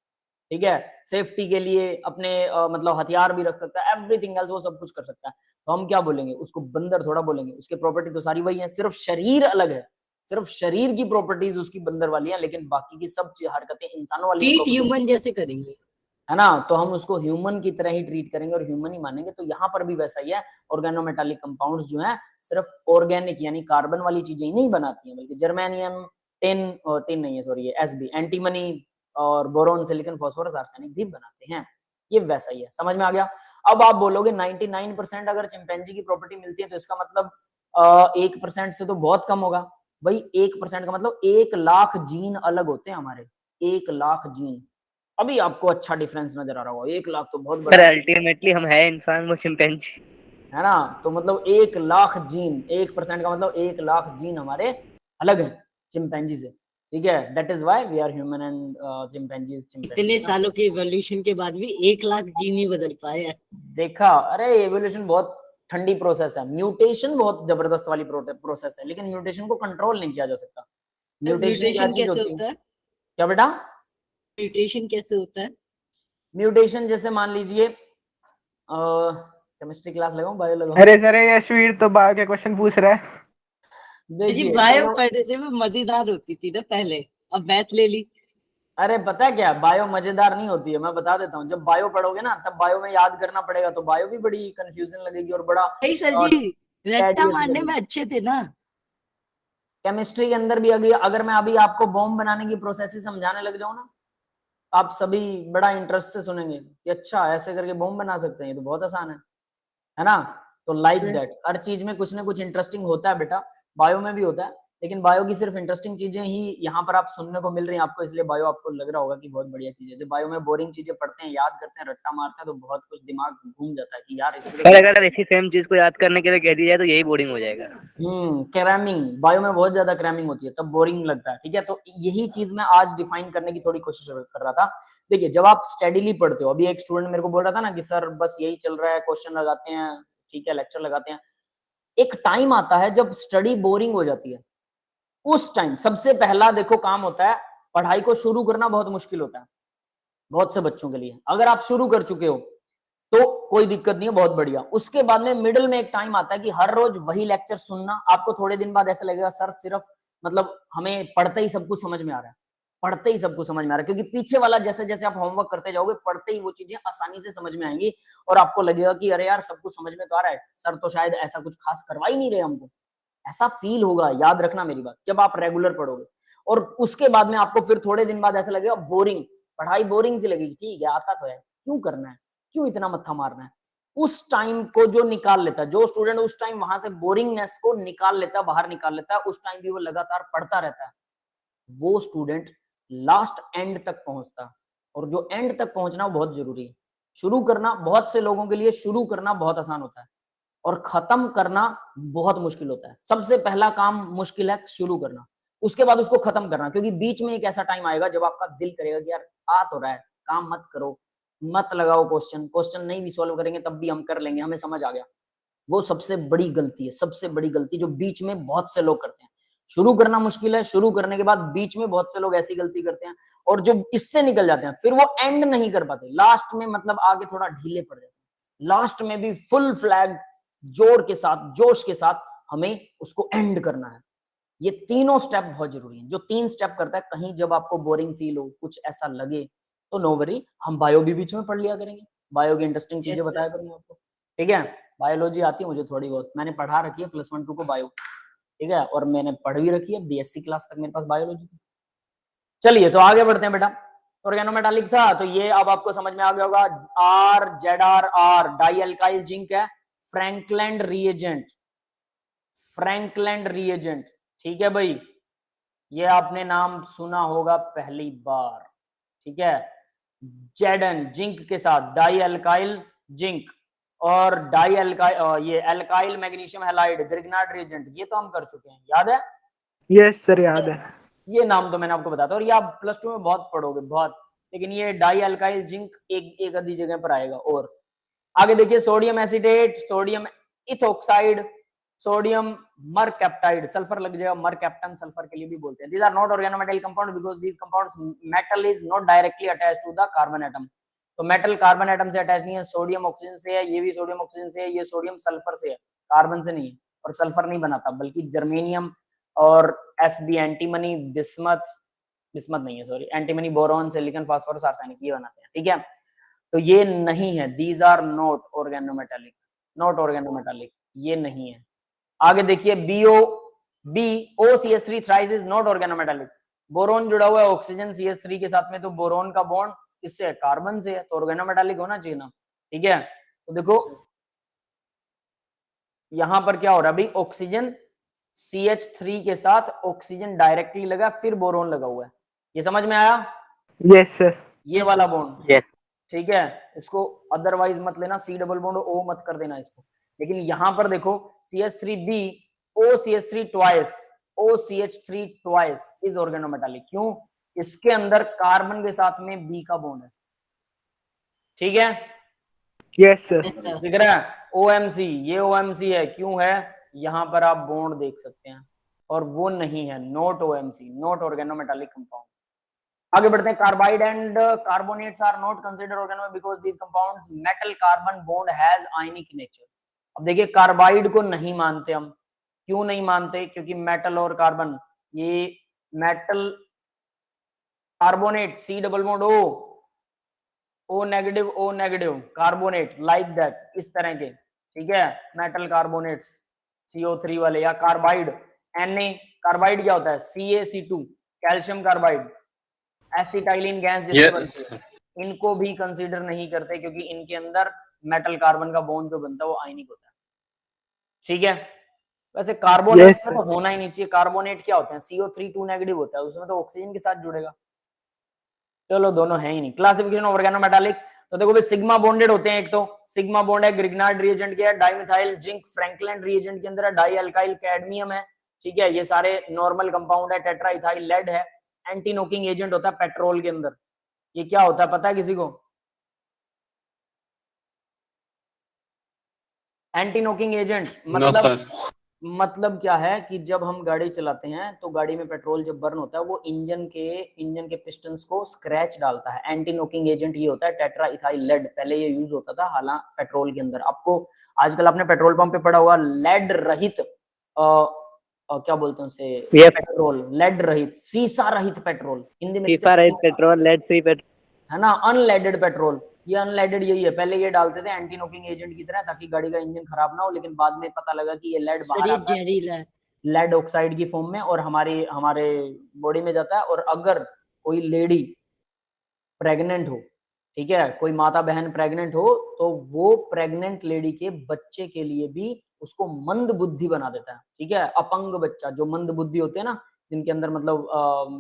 ठीक है, सेफ्टी के लिए अपने मतलब हथियार भी रख सकता है, एवरीथिंग एल्स वो सब कुछ कर सकता है। तो हम क्या बोलेंगे उसको, बंदर थोड़ा बोलेंगे। उसके प्रॉपर्टी तो सारी वही है, सिर्फ शरीर अलग है, सिर्फ शरीर की प्रॉपर्टीज उसकी बंदर वाली है, लेकिन बाकी की सब हरकतें इंसानों वाली ट्रीट property ह्यूमन जैसे करेंगे, है ना। तो हम उसको ह्यूमन की तरह ही ट्रीट करेंगे और ह्यूमन ही मानेंगे। तो यहाँ पर भी वैसा ही है, ऑर्गेनोमेटालिक कंपाउंड्स जो है सिर्फ ऑर्गेनिक यानी कार्बन वाली चीजें ही नहीं बनाती हैं, बल्कि जर्मेनियम, टिन, टिन नहीं है सॉरी, ये एसबी, एंटीमनी और बोरोन, सिलिकॉन, फास्फोरस, आर्सेनिक भी बनाते हैं। ये वैसा ही है, समझ में आ गया। अब आप बोलोगे 99% अगर चिंपैंजी की प्रॉपर्टी मिलती है तो इसका मतलब 1% से तो बहुत कम होगा। भाई 1% का मतलब 1,00,000 जीन अलग होते हैं हमारे, 1,00,000 जीन। अभी आपको अच्छा डिफरेंस नजर आ रहा होगा, 1,00,000 तो बहुत बड़ा पर है अल्टीमेटली हम है इंसान, वो चिंपैंजी। है ना। तो मतलब 1,00,000 जीन, 1% का मतलब 1,00,000 जीन हमारे अलग हैं चिंपैंजी से। ठीक है, that is why we are human and chimpanzees. इतने सालों के इवोल्यूशन के बाद भी 1,00,000 जीन ही बदल पाए हैं। देखा, अरे एवोल्यूशन बहुत ठंडी प्रोसेस है, म्यूटेशन बहुत जबरदस्त वाली प्रोसेस है, लेकिन म्यूटेशन को कंट्रोल नहीं किया जा सकता। म्यूटेशन क्या म्यूटेशन चीज कैसे होती होता है? है? क्या बेटा? म्यूटेशन कैसे होता है? म्यूटेशन जैसे मान लीजिए केमिस्ट्री क्लास लगाऊं, बायो लगाऊं? अरे सर ये यशवीर तो बायो के क्वेश्चन पूछ रहा है। जी देखिए बायो चलो, पढ़ने में मजेदार होती थी ना पहले, अब मैथ ले ली। अरे पता है क्या, बायो मजेदार नहीं होती है, मैं बता देता हूँ। जब बायो पढ़ोगे ना तब बायो में याद करना पड़ेगा, तो बायो भी बड़ी कंफ्यूजन लगेगी और बड़ा नहीं सर जी, रट्टा tedious मारने में लगेगी। अच्छे थे ना। केमिस्ट्री के अंदर भी अगर मैं अभी आपको बॉम्ब बनाने की प्रोसेस ही समझाने लग जाऊं ना, आप सभी बड़ा इंटरेस्ट से सुनेंगे कि अच्छा ऐसे करके बॉम्ब बना सकते हैं, ये तो बहुत आसान है ना। तो लाइक दैट हर चीज में कुछ ना कुछ इंटरेस्टिंग होता है बेटा, बायो में भी होता है, लेकिन बायो की सिर्फ इंटरेस्टिंग चीजें ही यहाँ पर आप सुनने को मिल रही हैं आपको, इसलिए बायो आपको लग रहा होगा कि बहुत बढ़िया चीज है। जब बायो में बोरिंग चीजें पढ़ते हैं, याद करते हैं, रट्टा मारते हैं, तो बहुत कुछ दिमाग घूम जाता है कि यार इसमें सर अगर इसी सेम चीज को याद करने के लिए कह दी जाए तो यही बोरिंग हो जाएगा। क्रैमिंग, बायो में बहुत ज्यादा क्रैमिंग होती है, तब बोरिंग लगता है। ठीक है, तो यही चीज मैं आज डिफाइन करने की थोड़ी कोशिश कर रहा था। देखिए जब आप स्टडीली पढ़ते हो, अभी एक स्टूडेंट मेरे को बोल रहा था ना कि सर बस यही चल रहा है, क्वेश्चन लगाते हैं, ठीक है, लेक्चर लगाते हैं। एक टाइम आता है जब स्टडी बोरिंग हो जाती है, उस टाइम सबसे पहला देखो काम होता है, पढ़ाई को शुरू करना बहुत मुश्किल होता है बहुत से बच्चों के लिए। अगर आप शुरू कर चुके हो तो कोई दिक्कत नहीं है, बहुत बढ़िया। उसके बाद में मिडिल में एक टाइम आता है कि हर रोज वही लेक्चर सुनना, आपको थोड़े दिन बाद ऐसा लगेगा सर सिर्फ मतलब हमें पढ़ते ही सब कुछ समझ में आ रहा है, पढ़ते ही सब कुछ समझ में आ रहा है, क्योंकि पीछे वाला जैसे जैसे आप होमवर्क करते जाओगे, पढ़ते ही वो चीजें आसानी से समझ में आएंगी और आपको लगेगा कि अरे यार सब कुछ समझ में तो आ रहा है, सर तो शायद ऐसा कुछ खास करवा ही नहीं रहे हमको। ऐसा फील होगा, याद रखना मेरी बात, जब आप रेगुलर पढ़ोगे। और उसके बाद में आपको फिर थोड़े दिन बाद ऐसा लगेगा बोरिंग, पढ़ाई बोरिंग सी लगेगी। ठीक है, आता तो है, क्यों करना है, क्यों इतना मत्था मारना है। उस टाइम को जो निकाल लेता है, जो स्टूडेंट उस टाइम वहां से बोरिंगनेस को निकाल लेता है, बाहर निकाल लेता है, उस टाइम भी वो लगातार पढ़ता रहता है, वो स्टूडेंट लास्ट एंड तक पहुंचता है। और जो एंड तक पहुंचना वो बहुत जरूरी है। शुरू करना बहुत से लोगों के लिए शुरू करना बहुत आसान होता है और खत्म करना बहुत मुश्किल होता है। सबसे पहला काम मुश्किल है शुरू करना, उसके बाद उसको खत्म करना, क्योंकि बीच में एक ऐसा टाइम आएगा जब आपका दिल करेगा कि यार आ तो रहा है, काम मत करो, मत लगाओ क्वेश्चन नहीं भी सॉल्व करेंगे तब भी हम कर लेंगे, हमें समझ आ गया। वो सबसे बड़ी गलती है, सबसे बड़ी गलती जो बीच में बहुत से लोग करते हैं। शुरू करना मुश्किल है, शुरू करने के बाद बीच में बहुत से लोग ऐसी गलती करते हैं और जो इससे निकल जाते हैं फिर वो एंड नहीं कर पाते, लास्ट में मतलब आगे थोड़ा ढीले पड़ जाते हैं। लास्ट में भी फुल फ्लैग जोर के साथ, जोश के साथ हमें उसको एंड करना है। ये तीनों स्टेप बहुत जरूरी हैं। जो 3 स्टेप करता है, कहीं जब आपको बोरिंग फील हो, कुछ ऐसा लगे, तो नो वरी, हम बायो भी बीच में पढ़ लिया करेंगे, बायो की इंटरेस्टिंग चीजें बताया करेंगे आपको। ठीक है, बायोलॉजी आती है मुझे थोड़ी बहुत, मैंने पढ़ा रखी है +1 2 को बायो। ठीक है, और मैंने पढ़ भी रखी है, BSc क्लास तक मेरे पास बायोलॉजी थी। चलिए तो आगे बढ़ते हैं बेटा। ऑर्गेनोमेटालिक था, तो ये अब आपको समझ में आ गया होगा। RZrR डाई एल्काइल जिंक है, फ्रैंकलैंड रिएजेंट, फ्रैंकलैंड रिएजेंट, ठीक है भाई, ये आपने नाम सुना होगा पहली बार, ठीक है। जेडन जिंक के साथ डाई एल्काइल जिंक और डाई एल्काइल ये alkyl magnesium halide Grignard reagent, ये तो हम कर चुके हैं, याद है? यस सर, याद है। ये नाम तो मैंने आपको बताया, और ये आप प्लस 2 में बहुत पढ़ोगे बहुत, लेकिन ये डाई एल्काइल जिंक एक आधी जगह पर आएगा। और आगे देखिए, sodium acetate, sodium ethoxide, sodium mercaptide, sulphur लग जाएगा, मरकैप्टन सल्फर के लिए भी बोलते हैं। These are not organometallic compound because these compounds metal is not directly attached to the carbon atom. तो मेटल कार्बन एटम से अटैच नहीं है, सोडियम ऑक्सीजन से है, ये भी सोडियम ऑक्सीजन से है, ये सोडियम सल्फर से है, कार्बन से नहीं है। और सल्फर नहीं बनाता, बल्कि जर्मेनियम और एसबी एंटीमनी, बिस्मथ नहीं है sorry, antimony, boron, silicon, phosphorus, arsenic, ये बनाते हैं, ठीक है। तो ये नहीं है, these are not organometallic, not organometallic, ये नहीं है। आगे देखिए, BOCH3 thrice is not organometallic. Boron जुड़ा हुआ है ऑक्सीजन CH3 के साथ में, तो बोरोन का बॉन्ड किससे है? कार्बन से है, तो ऑर्गेनोमेटालिक होना चाहिए ना, ठीक है। तो देखो यहां पर क्या हो रहा है अभी, ऑक्सीजन CH3 के साथ ऑक्सीजन डायरेक्टली लगा, फिर बोरोन लगा हुआ है, ये समझ में आया? Yes sir. ये वाला बॉन्ड, यस ठीक है, इसको अदरवाइज मत लेना, C डबल बॉन्ड O मत कर देना इसको। लेकिन यहां पर देखो, CH3B OCH3 twice, OCH3 twice is organometallic. क्यों? इसके अंदर कार्बन के साथ में B का बॉन्ड है, ठीक है। Yes sir. Yes, sir. दिख रहा है? OMC, ये OMC है, क्यों है? यहां पर आप बॉन्ड देख सकते हैं, और वो नहीं है, not OMC, not organometallic compound. आगे बढ़ते हैं, carbide and carbonates are not considered organometallic because these compounds metal carbon bond has ionic nature. अब देखिए, कार्बाइड को नहीं मानते हम, क्यों नहीं मानते? क्योंकि मेटल और कार्बन, ये metal carbonate C double bond O negative carbonate like that, इस तरह के, ठीक है, मेटल कार्बोनेट्स CO3 वाले, या कार्बाइड Na, कार्बाइड क्या होता है? CaC2 calcium carbide, acetylene gas जिससे Yes. बनती है, इनको भी कंसीडर नहीं करते, क्योंकि इनके अंदर मेटल कार्बन का बॉन्ड जो बनता है वो आयनिक होता है, ठीक है। वैसे कार्बोनेट Yes, में तो होना ही नहीं चाहिए। कार्बोनेट क्या होते हैं? CO3 2 नेगेटिव होता है, उसमें तो ऑक्सीजन के साथ जुड़ेगा। चलो, दोनों है ही नहीं। क्लासिफिकेशन ऑफ ऑर्गेनोमेटालिक, तो देखो भाई, सिग्मा बॉन्डेड होते हैं, एक तो सिग्मा बॉन्ड है ग्रिग्नार्ड रिएजेंट के है, डाइमिथाइल जिंक फ्रैंकलैंड रिएजेंट के अंदर है, डाई अल्काइल कैडमियम है, ठीक है, ये सारे नॉर्मल कंपाउंड है, टेट्रा इथाइल लेड है, एंटी नोकिंग एजेंट होता है पेट्रोल के अंदर। ये क्या होता है पता है किसी को? Anti knocking agent No, sir. मतलब क्या है कि जब हम गाड़ी चलाते हैं तो गाड़ी में पेट्रोल जब बर्न होता है, वो इंजन के पिस्टन्स को स्क्रैच डालता है। एंटी नोकिंग एजेंट ये होता है टेट्रा इथाइल लेड, पहले ये यूज होता था हालांकि पेट्रोल के अंदर। आपको आजकल आपने पेट्रोल पंप पे पड़ा होगा, लेड रहित क्या बोलते हैं उसे? Yes. पेट्रोल, लेड रहित, सीसा रहित पेट्रोल, हिंदी में फीफा रहित पेट्रोल, लेड फ्री पेट्रोल, है ना, अनलेडेड पेट्रोल। ये अनलेडेड यही है, पहले ये डालते थे एंटी नोकिंग एजेंट की तरह, ताकि गाड़ी का इंजन खराब ना हो, लेकिन बाद में पता लगा कि ये लेड बाहर शरीर आता है, जहरीला है। लेड ऑक्साइड की फॉर्म में, और हमारे बॉडी में जाता है। और अगर कोई लेडी प्रेग्नेंट हो, ठीक है, कोई माता बहन प्रेग्नेंट हो, तो वो प्रेग्नेंट लेडी के बच्चे के लिए भी उसको मंद बुद्धि बना देता है, ठीक है। अपंग बच्चा, जो मंद बुद्धि होते हैं ना, जिनके अंदर मतलब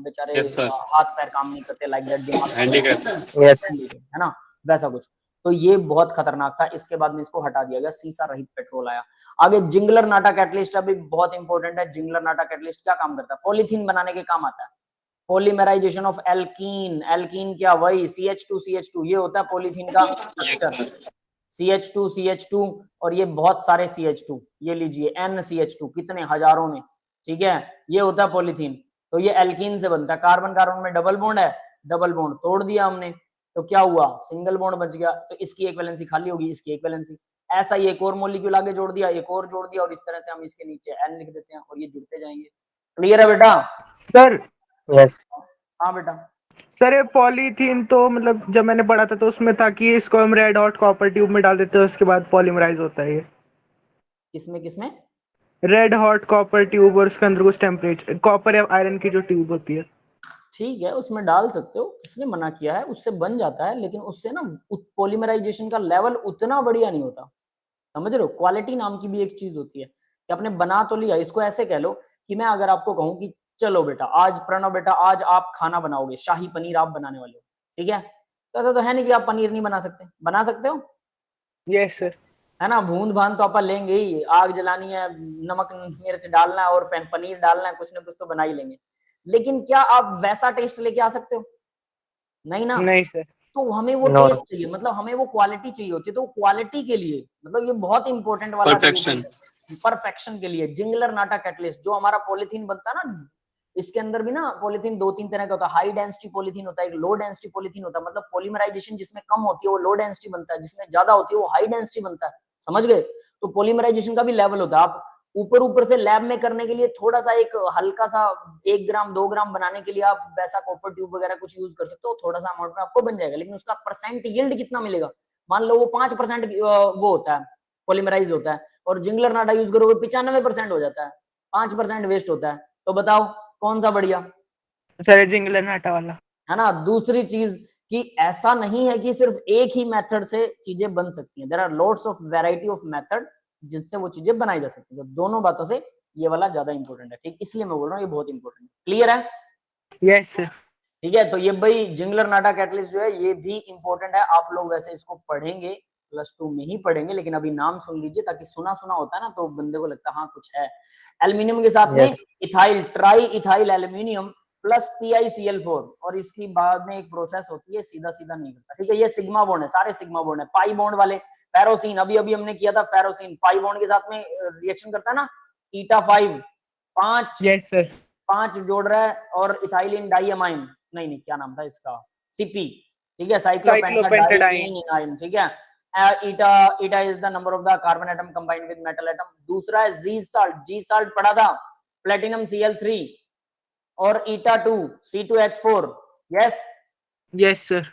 बेचारे Yes, sir. हाथ पैर काम नहीं करते, लाइक दैट, दिमाग Handicap. है ना, वैसा कुछ। तो ये बहुत खतरनाक था, इसके बाद में इसको हटा दिया गया, सीसा रहित पेट्रोल आया। आगे जिंगलर नाटा कैटलिस्ट अभी बहुत इंपॉर्टेंट है। जिंगलर नाटा कैटलिस्ट क्या काम करता है? पॉलीथीन बनाने के काम आता है। पॉलीमराइजेशन ऑफ एल्कीन, एल्कीन क्या? वही CH2 ये होता है पॉलीथीन का Yes, स्ट्रक्चर। sir. CH2 और ये बहुत सारे CH2, ये लीजिए NCH2, कितने हजारों में, ठीक है, ये होता है पॉलीथीन। तो ये एल्कीन से बनता है, कार्बन कार्बन में डबल बॉन्ड है, डबल बॉन्ड तोड़ दिया हमने, तो क्या हुआ? सिंगल बॉन्ड बच गया, तो इसकी एक वैलेंसी खाली होगी, इसकी एक वैलेंसी, ऐसा ही एक और मॉलिक्यूल आगे जोड़ दिया, एक और जोड़ दिया, और इस तरह से हम इसके नीचे N लिख देते हैं और ये जुड़ते जाएंगे। क्लियर है बेटा? सर यस हाँ बेटा। सर ये पॉलीथीन तो मतलब जब मैंने पढ़ा था तो उसमें था कि इसको हम रेड हॉट कॉपर ट्यूब में डाल देते हैं, उसके बाद पॉलीमराइज होता है ये। किसमें? रेड हॉट कॉपर ट्यूब, और उसके अंदर कुछ टेम्परेचर, कॉपर या आयरन की जो ट्यूब होती है। ठीक है, उसमें डाल सकते हो, किसने मना किया है, उससे बन जाता है, लेकिन उससे ना पॉलीमराइजेशन का लेवल उतना बढ़िया नहीं होता, समझ रहे हो। क्वालिटी नाम की भी एक चीज होती है कि आपने बना तो लिया। इसको ऐसे कह लो कि मैं अगर आपको कहूं कि चलो बेटा आज प्रणव बेटा आज आप खाना बनाओगे, शाही पनीर आप बनाने वाले हो, ठीक है, तो ऐसा तो है नहीं कि आप पनीर नहीं बना सकते, बना सकते हो, यस सर। है ना। बूंद भान तो आप लेंगे ही, आग जलानी है, नमक मिर्च डालना है और पनीर डालना है, कुछ ना कुछ तो बना ही लेंगे। लेकिन क्या आप वैसा टेस्ट लेके आ सकते हो? नहीं ना। नहीं सर। तो हमें वो No, टेस्ट चाहिए, मतलब हमें वो क्वालिटी चाहिए होती है। तो क्वालिटी के लिए मतलब ये बहुत इंपॉर्टेंट वाला Perfection. परफेक्शन के लिए जिंगलर नाटा कैटलिस्ट जो हमारा पॉलिथीन बनता है ना, इसके अंदर भी ना पॉलिथीन दो तीन तरह का होता है। हाई डेंसिटी पॉलिथीन होता है, एक लो डेंसिटी पॉलिथीन होता है। मतलब पॉलीमराइजेशन जिसमें कम होती है वो लो डेंसिटी बनता है, जिसमें ज्यादा होती है वो हाई डेंसिटी बनता है, समझ गए। तो पॉलीमराइजेशन का भी लेवल होता है। आप ऊपर से लैब में करने के लिए थोड़ा सा एक हल्का सा 1 ग्राम 2 ग्राम बनाने के लिए आप वैसा कॉपर ट्यूब वगैरह कुछ यूज कर सकते हो, थोड़ा सा अमाउंट में आपको बन जाएगा। लेकिन उसका परसेंट यील्ड कितना मिलेगा, मान लो वो 5% वो होता है, पॉलीमराइज होता है, और जिंगलर नाटा यूज करोगे 95% हो जाता है, 5% वेस्ट होता है। तो बताओ कौन सा बढ़िया सर जिंगलर नाटा वाला। है ना। दूसरी चीज कि ऐसा नहीं है कि सिर्फ एक ही मेथड से चीजें बन सकती हैं, there are lots of variety of method जिससे वो चीजें बनाई जा सकती है। तो दोनों बातों से ये वाला ज्यादा इंपॉर्टेंट है, ठीक, इसलिए मैं बोल रहा हूँ ये बहुत इंपॉर्टेंट है। क्लियर है? Yes sir. ठीक है, तो ये भाई जिंगलर नाटा कैटलिस्ट जो है ये भी इंपॉर्टेंट है। आप लोग वैसे इसको पढ़ेंगे +2 में ही पढ़ेंगे, लेकिन अभी नाम सुन लीजिए, ताकि सुना सुना होता है ना तो बंदे को लगता है हाँ कुछ है। एल्यूमिनियम के साथ में ethyl try ethyl aluminium plus PiCl4, और इसकी बाद में एक प्रोसेस होती है, सीधा सीधा नहीं करता, ठीक है। ये सिग्मा बॉन्ड है, सारे सिग्मा बॉन्ड है। पाई बॉन्ड वाले फेरोसिन, अभी अभी हमने किया था फेरोसिन, पाई बॉन्ड के साथ में रिएक्शन करता है ना, ईटा 5 5 यस सर। 5 जोड़ रहा है, और इथाइलिन डाइअमाइन, नहीं क्या नाम था इसका, CP, ठीक है, साइक्लोपेंटाडाइन, ठीक है। Eta is the number of the carbon atom combined with metal atom. दूसरा है जी साल्ट पढ़ा था, प्लेटिनम Cl3 और eta 2 C2H4, yes yes sir.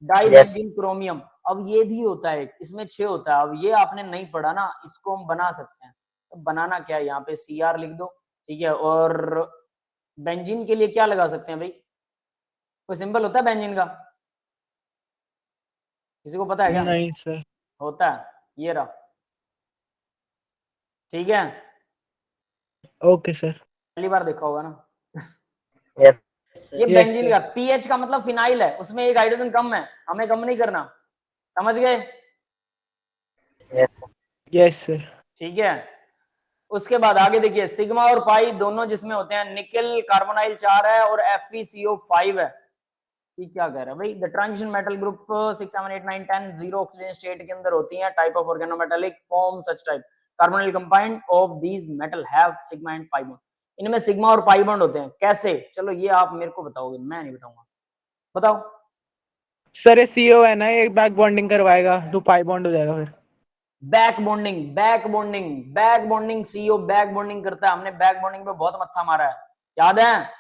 Dibenzene chromium. अब ये भी होता है, इसमें 6 होता है। अब ये आपने नहीं पढ़ा ना, इसको हम बना सकते हैं। तो बनाना क्या है, यहाँ पे Cr लिख दो, ठीक है। और बेंजीन के लिए क्या लगा सकते हैं भाई, कोई सिंबल होता है बेंजीन का, किसी को पता है क्या? नहीं सर। होता है, ये रहा, ठीक है। Okay sir. पहली बार देखा होगा ना। Yes, ये Yes, बेंजीन sir. का पीएच का मतलब फिनाइल है, उसमें एक हाइड्रोजन कम है, हमें कम नहीं करना, समझ गए? yes, yes sir. ठीक है। उसके बाद आगे देखिए, सिग्मा और पाई दोनों जिसमें होते हैं, निकल कार्बोनाइल 4 है और FeCO5 है। ये क्या कह रहा है भाई, the transition metal group 6 7 8 9 10 0 oxygen state के अंदर होती हैं। Type of organometallic form such type carbonyl compound of these metal have sigma and pi bond. इनमें सिग्मा और पाई बॉन्ड होते हैं, कैसे? चलो ये आप मेरे को बताओगे, मैं नहीं बताऊंगा, बताओ। सर ये CO है ना, ये बैक बॉन्डिंग करवाएगा तो पाई बॉन्ड हो जाएगा फिर। Back bonding CO back bonding करता है। हमने बैक बॉन्डिंग पे बहुत मत्था मारा है, याद है?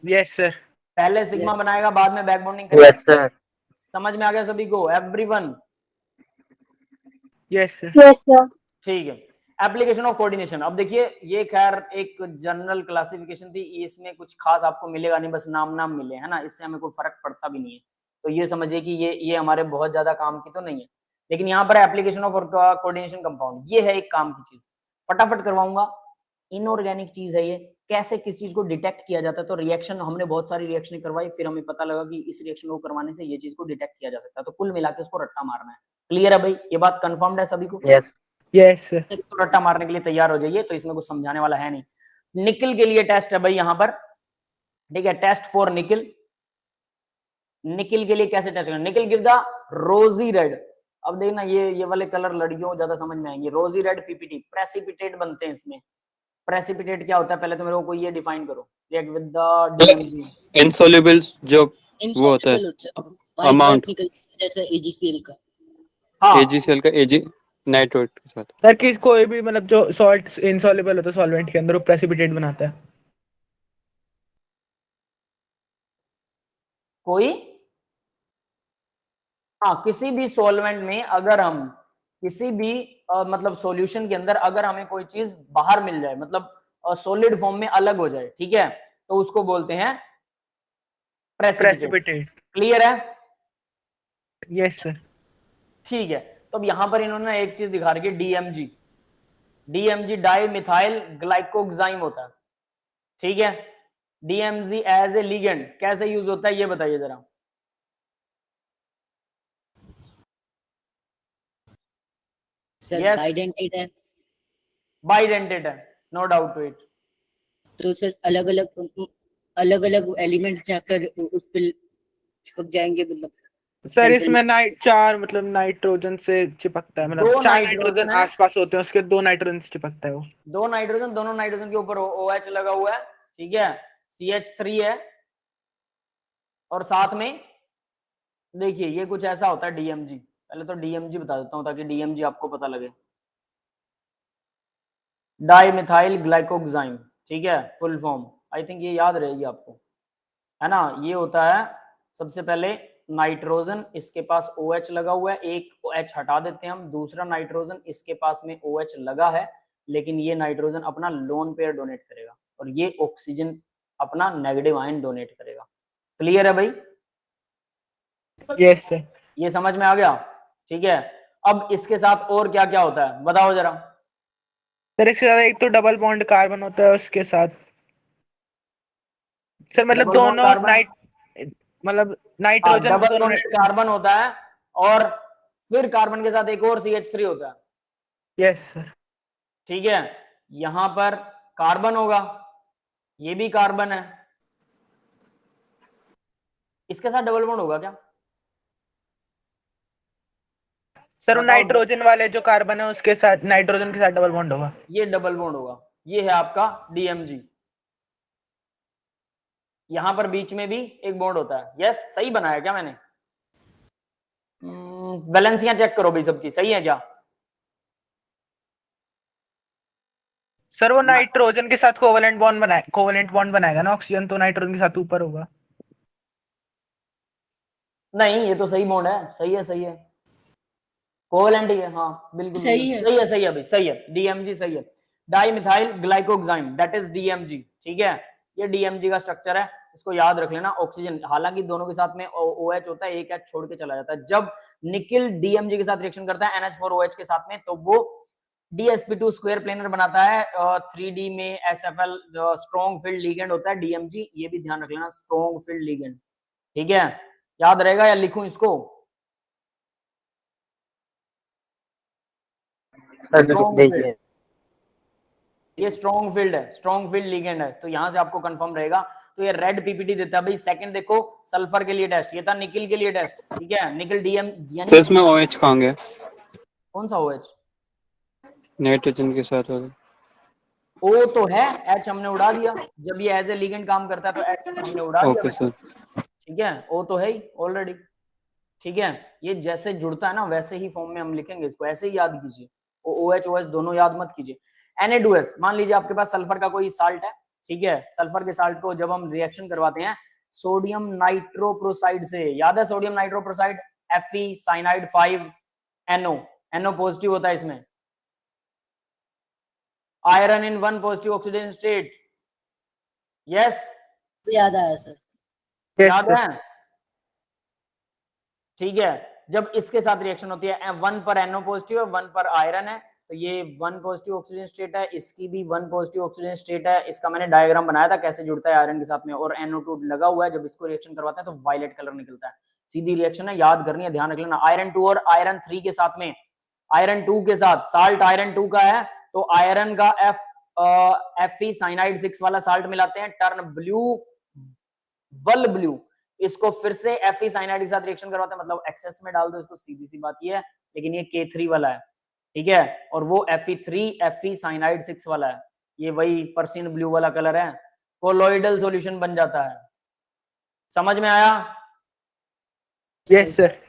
Yes sir. पहले सिग्मा बनाएगा, बाद में बैक बॉन्डिंग yes, करेगा। sir. समझ में आ गया सभी को, everyone? Yes sir. Yes sir. ठीक है। एप्लीकेशन ऑफ कोऑर्डिनेशन, अब देखिए ये खैर एक जनरल क्लासिफिकेशन थी, इसमें कुछ खास आपको मिलेगा नहीं, बस नाम मिले, है ना, इससे हमें कोई फर्क पड़ता भी नहीं है। तो ये समझिए कि ये हमारे बहुत ज्यादा काम की तो नहीं है। लेकिन यहाँ पर एप्लीकेशन ऑफ कोऑर्डिनेशन कंपाउंड, ये है एक काम की चीज, फटाफट करवाऊंगा। इनऑर्गेनिक चीज है ये, कैसे किस चीज को डिटेक्ट किया जाता है। तो रिएक्शन, हमने बहुत सारी रिएक्शन करवाई, फिर हमें पता लगा कि इस रिएक्शन को करवाने से ये चीज को डिटेक्ट किया जा सकता है। तो कुल मिला के उसको रट्टा मारना है। क्लियर है भाई, ये बात कंफर्म्ड है सभी को? Yes, yes sir. तो रट्टा मारने के लिए तैयार हो जाइए, तो इसमें कुछ समझाने वाला है नहीं। निकल के लिए टेस्ट है भाई यहाँ पर, ठीक है, टेस्ट फॉर निकल। निकल के लिए कैसे टेस्ट करना, निकल गिव द रोजी रेड। अब देखना ये वाले कलर लड़कियों को ज्यादा समझ में आएंगे। रोजी रेड PPT, प्रेसिपिटेट बनते हैं इसमें। प्रेसिपिटेट क्या होता है, पहले तो मेरे को कोई ये डिफाइन करो। React with the DMG। insoluble जो वो होता है insoluble होता है amount निकल जैसे AgCl का। हाँ, AgCl का Ag नाइट्रेट के साथ। सर कि कोई भी मतलब जो सॉल्ट इनसॉल्युबल होता है सॉल्वेंट के अंदर, वो प्रेसिपिटेट बनाता है। कोई, हाँ, किसी भी सॉल्वेंट में अगर हम किसी भी मतलब सॉल्यूशन के अंदर अगर हमें कोई चीज बाहर मिल जाए, मतलब सॉलिड फॉर्म में अलग हो जाए, ठीक है, तो उसको बोलते हैं प्रेसिपिटेट। प्रेसिपिटेट। क्लियर है? Yes sir. ठीक है, तो अब यहां पर इन्होंने एक चीज दिखा रखी है, डीएमजी। डीएमजी डाई मिथाइल ग्लाइकोक्साइम होता है, ठीक है। डीएमजी एज ए लिगेंड कैसे यूज होता है ये बताइए जरा। Sir Yes. बाइडेंटेड है, बाइडेंटेड है, नो डाउट टू इट। तो सर अलग अलग एलिमेंट्स जाकर उस पर चिपक जाएंगे, मतलब सर सेंट्रल। इसमें चार मतलब नाइट्रोजन से चिपकता है, मतलब दो चार नाइट्रोजन नाइट्रोजन है। आसपास होते हैं, उसके 2 नाइट्रोजन से चिपकता है वो। दो नाइट्रोजन, दोनों नाइट्रोजन के ऊपर OH लगा हुआ है, ठीक है। CH3 है, और साथ में देखिए ये कुछ ऐसा होता है डीएमजी। पहले तो डीएमजी बता देता हूं ताकि डीएमजी आपको पता लगे। डाई मिथाइल ग्लाइकोक्साइम, ठीक है, फुल फॉर्म आई थिंक ये याद रहेगी आपको, है ना। ये होता है सबसे पहले नाइट्रोजन, इसके पास OH लगा हुआ है, एक OH हटा देते हैं हम, दूसरा नाइट्रोजन इसके पास में OH लगा है, लेकिन ये नाइट्रोजन अपना लोन पेयर डोनेट करेगा और ये ऑक्सीजन अपना नेगेटिव आयन डोनेट करेगा। क्लियर है भाई? Yes sir. ये समझ में आ गया, ठीक है। अब इसके साथ और क्या क्या होता है बताओ जरा। सर इसके साथ एक तो डबल बॉन्ड कार्बन होता है उसके साथ। सर मतलब डबल बॉन्ड दोनों कार्बन, मतलब नाइट्रोजन डबल दोनों। बॉन्डेड कार्बन होता है, और फिर कार्बन के साथ एक और CH3 होता है, यस सर। ठीक है। यहां पर कार्बन होगा, ये भी कार्बन है, इसके साथ डबल बॉन्ड होगा क्या? सर वो बताओ। नाइट्रोजन वाले जो कार्बन है उसके साथ नाइट्रोजन के साथ डबल बॉन्ड होगा। ये डबल बॉन्ड होगा, ये है आपका डीएमजी। यहां पर बीच में भी एक बॉन्ड होता है। यस, सही बनाया क्या मैंने? वैलेंसियां चेक करो भाई सबकी, सही है क्या? सर वो नाइट्रोजन के साथ कोवेलेंट बॉन्ड बनाएगा ना ऑक्सीजन, तो नाइट्रोजन के साथ ऊपर होगा। नहीं, ये तो सही बॉन्ड है, सही है, सही है, कोवेलेंट ही है, हाँ बिल्कुल सही है। सही है, सही है भाई, सही है, डीएमजी सही है। Di methyl glyoxime that is DMG, ठीक है। ये डीएमजी का स्ट्रक्चर है, इसको याद रख लेना। ऑक्सीजन, हालांकि दोनों के साथ में OH होता है, एक H छोड़ के चला जाता है। जब निकिल डीएमजी के साथ रिएक्शन करता है NH4OH के साथ में, तो वो DsP2 स्क्वायर प्लेनर बनाता है 3D में। SFL स्ट्रॉन्ग फील्ड लिगेंड होता है डीएमजी, ये भी ध्यान रख लेना, स्ट्रॉन्ग फील्ड लिगेंड, ठीक है। याद रहेगा या लिखूं इसको? देखिए ये स्ट्रॉन्ग फील्ड है, स्ट्रॉन्ग फील्ड लिगेंड है, तो यहां से आपको कंफर्म रहेगा। तो ये रेड पीपीटी देता है भाई। सेकंड देखो, सल्फर के लिए टेस्ट, ये था निकिल के लिए टेस्ट, ठीक है। निकिल डीएम सर इसमें OH कहाँ गया? कौन सा OH? नाइट्रोजन के साथ होगा। O तो है, H हमने उड़ा दिया, जब ये एज ए लिगेंड काम करता है तो H हमने उड़ा दिया, ओके सर। ठीक है। O तो है ही ऑलरेडी, ठीक है। ये जैसे जुड़ता है ना वैसे ही फॉर्म में हम लिखेंगे इसको, ऐसे ही याद कीजिए। OH OH दोनों याद मत कीजिए। Na2S, मान लीजिए आपके पास सल्फर का कोई साल्ट है, ठीक है। सल्फर के साल्ट को जब हम रिएक्शन करवाते हैं सोडियम नाइट्रोप्रोसाइड से, याद है sodium nitroprusside, Fe cyanide 5NO, NO positive होता है इसमें। Iron in 1 positive oxidation state, yes याद आया सर। याद है, ठीक है। जब इसके साथ रिएक्शन होती है 1 पर NO पॉजिटिव है, 1 पर आयरन है, तो ये 1 पॉजिटिव ऑक्सीजन स्टेट है, इसकी भी 1 पॉजिटिव ऑक्सीजन स्टेट है। इसका मैंने डायग्राम बनाया था कैसे जुड़ता है आयरन के साथ में, और NO2 लगा हुआ है। जब इसको रिएक्शन करवाते हैं तो वायलेट कलर निकलता है। सीधी रिएक्शन है, याद करनी है, ध्यान रख लेना। आयरन 2 और आयरन 3 के साथ में, आयरन 2 के साथ साल्ट आयरन 2 का है, तो आयरन का Fe साइनाइड 6 वाला साल्ट मिलाते हैं, टर्न ब्लू, बल ब्लू। इसको फिर से Fe साइनाइड के साथ रिएक्शन करवाते हैं, मतलब एक्सेस में डाल दो इसको, सीधी सी बात ये है। लेकिन ये K3 वाला है, ठीक है, और वो Fe साइनाइड 6 वाला है, ये वही पर्सियन ब्लू वाला कलर है। कोलोइडल सॉल्यूशन बन जाता है। समझ में आया? Yes sir.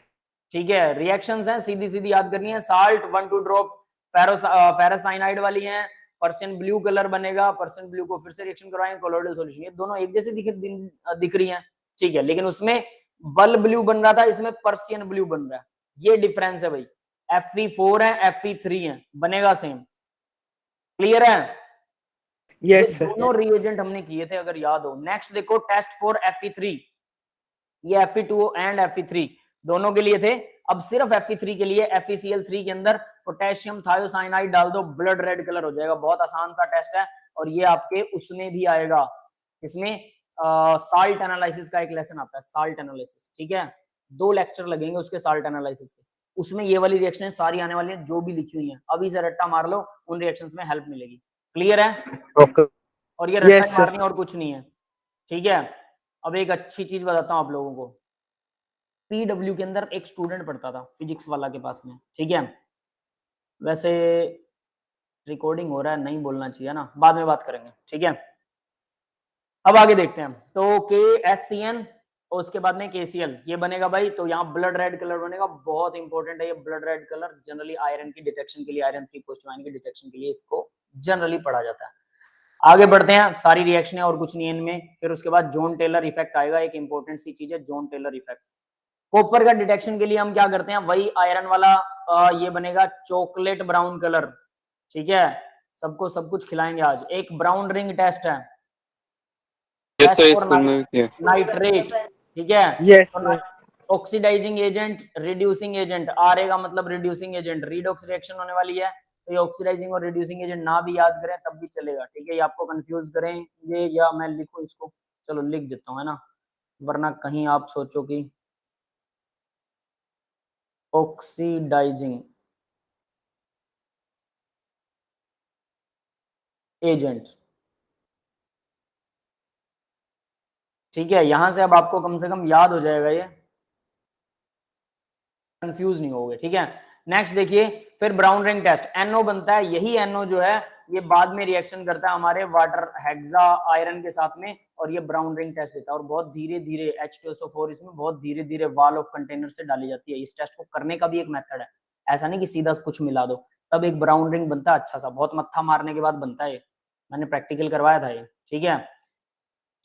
ठीक है, रिएक्शंस हैं, सीधी सीधी याद करनी है। साल्ट 1-2 ड्रॉप फेरस साइनाइड वाली है, पर्सियन ब्लू कलर बनेगा, पर्सियन ब्लू को फिर से रिएक्शन करवाएंगे, कोलोइडल सॉल्यूशन। ये दोनों एक जैसे दिख रही हैं, ठीक है, लेकिन उसमें बल ब्लू बन रहा था, इसमें पर्सियन ब्लू बन रहा है, ये डिफरेंस है भाई। Fe4 है, Fe3 है, बनेगा सेम। क्लियर है? Yes sir. दोनों रिएजेंट हमने किए थे अगर याद हो। नेक्स्ट देखो, टेस्ट फॉर Fe3, ये Fe2O एंड Fe3 दोनों के लिए थे। अब सिर्फ Fe3 के लिए FeCl3 के अंदर पोटेशियम थायोसाइनाइड डाल दो, ब्लड रेड कलर हो जाएगा। बहुत आसान सा टेस्ट है और ये आपके उसमें भी आएगा, इसमें साल्ट एनालिसिस का एक लेसन आता है, साल्ट एनालिसिस, ठीक है। 2 लेक्चर लगेंगे उसके साल्ट एनालिसिस के, उसमें ये वाली रिएक्शन सारी आने वाली है जो भी लिखी हुई है। अभी से रट्टा मार लो, उन रिएक्शंस में हेल्प मिलेगी। क्लियर है? ओके और ये रट्टा Yes, sir. मारनी और कुछ नहीं है, ठीक है। अब एक अच्छी चीज बताता हूँ आप लोगों को। पीडब्ल्यू के अंदर एक स्टूडेंट पढ़ता था फिजिक्स वाला के पास में, ठीक है। वैसे रिकॉर्डिंग हो रहा है, नहीं बोलना चाहिए ना, बाद में बात करेंगे, ठीक है। अब आगे देखते हैं। तो KSCN और उसके बाद में KCl ये बनेगा भाई, तो यहाँ ब्लड रेड कलर बनेगा। बहुत इंपॉर्टेंट है ये blood red colour, generally iron की डिटेक्शन के लिए, आयरन 3+ की डिटेक्शन के लिए इसको जनरली पढ़ा जाता है। आगे बढ़ते हैं, सारी रिएक्शनें और कुछ नहीं है इनमें। फिर उसके बाद जॉन टेलर इफेक्ट आएगा, एक इंपॉर्टेंट सी चीज है जॉन टेलर इफेक्ट। कॉपर का डिटेक्शन के लिए हम क्या करते हैं, वही आयरन वाला ये बनेगा चॉकलेट ब्राउन कलर, ठीक है। सबको सब कुछ खिलाएंगे आज। एक ब्राउन रिंग टेस्ट है, यस सर, स्कूल में भी किया। नाइट्रेट, ठीक है। Yes, sir. Oxidising agent, reducing agent, R का मतलब रिड्यूसिंग एजेंट, रीडॉक्स रिएक्शन होने वाली है, तो ये ऑक्सीडाइजिंग और रिड्यूसिंग एजेंट ना भी याद करें तब भी चलेगा, ठीक है। ये आपको कंफ्यूज करेंगे या मैं लिखूं इसको, चलो लिख देता हूँ, है ना, वरना कहीं आप सोचो कि ऑक्सीडाइजिंग एजेंट, ठीक है। यहां से अब आपको कम से कम याद हो जाएगा, ये कंफ्यूज नहीं होगे, ठीक है। नेक्स्ट देखिए, फिर ब्राउन रिंग टेस्ट, NO बनता है। यही NO जो है ये बाद में रिएक्शन करता है हमारे वाटर हेक्सा आयरन के साथ में, और ये ब्राउन रिंग टेस्ट देता है। और बहुत धीरे धीरे H2SO4 इसमें बहुत धीरे धीरे वॉल ऑफ कंटेनर से डाली जाती है। इस टेस्ट को करने का भी एक मेथड है, ऐसा नहीं कि सीधा कुछ मिला दो, तब एक ब्राउन रिंग बनता है अच्छा सा, बहुत मत्था मारने के बाद बनता है। मैंने प्रैक्टिकल करवाया था ये, ठीक है।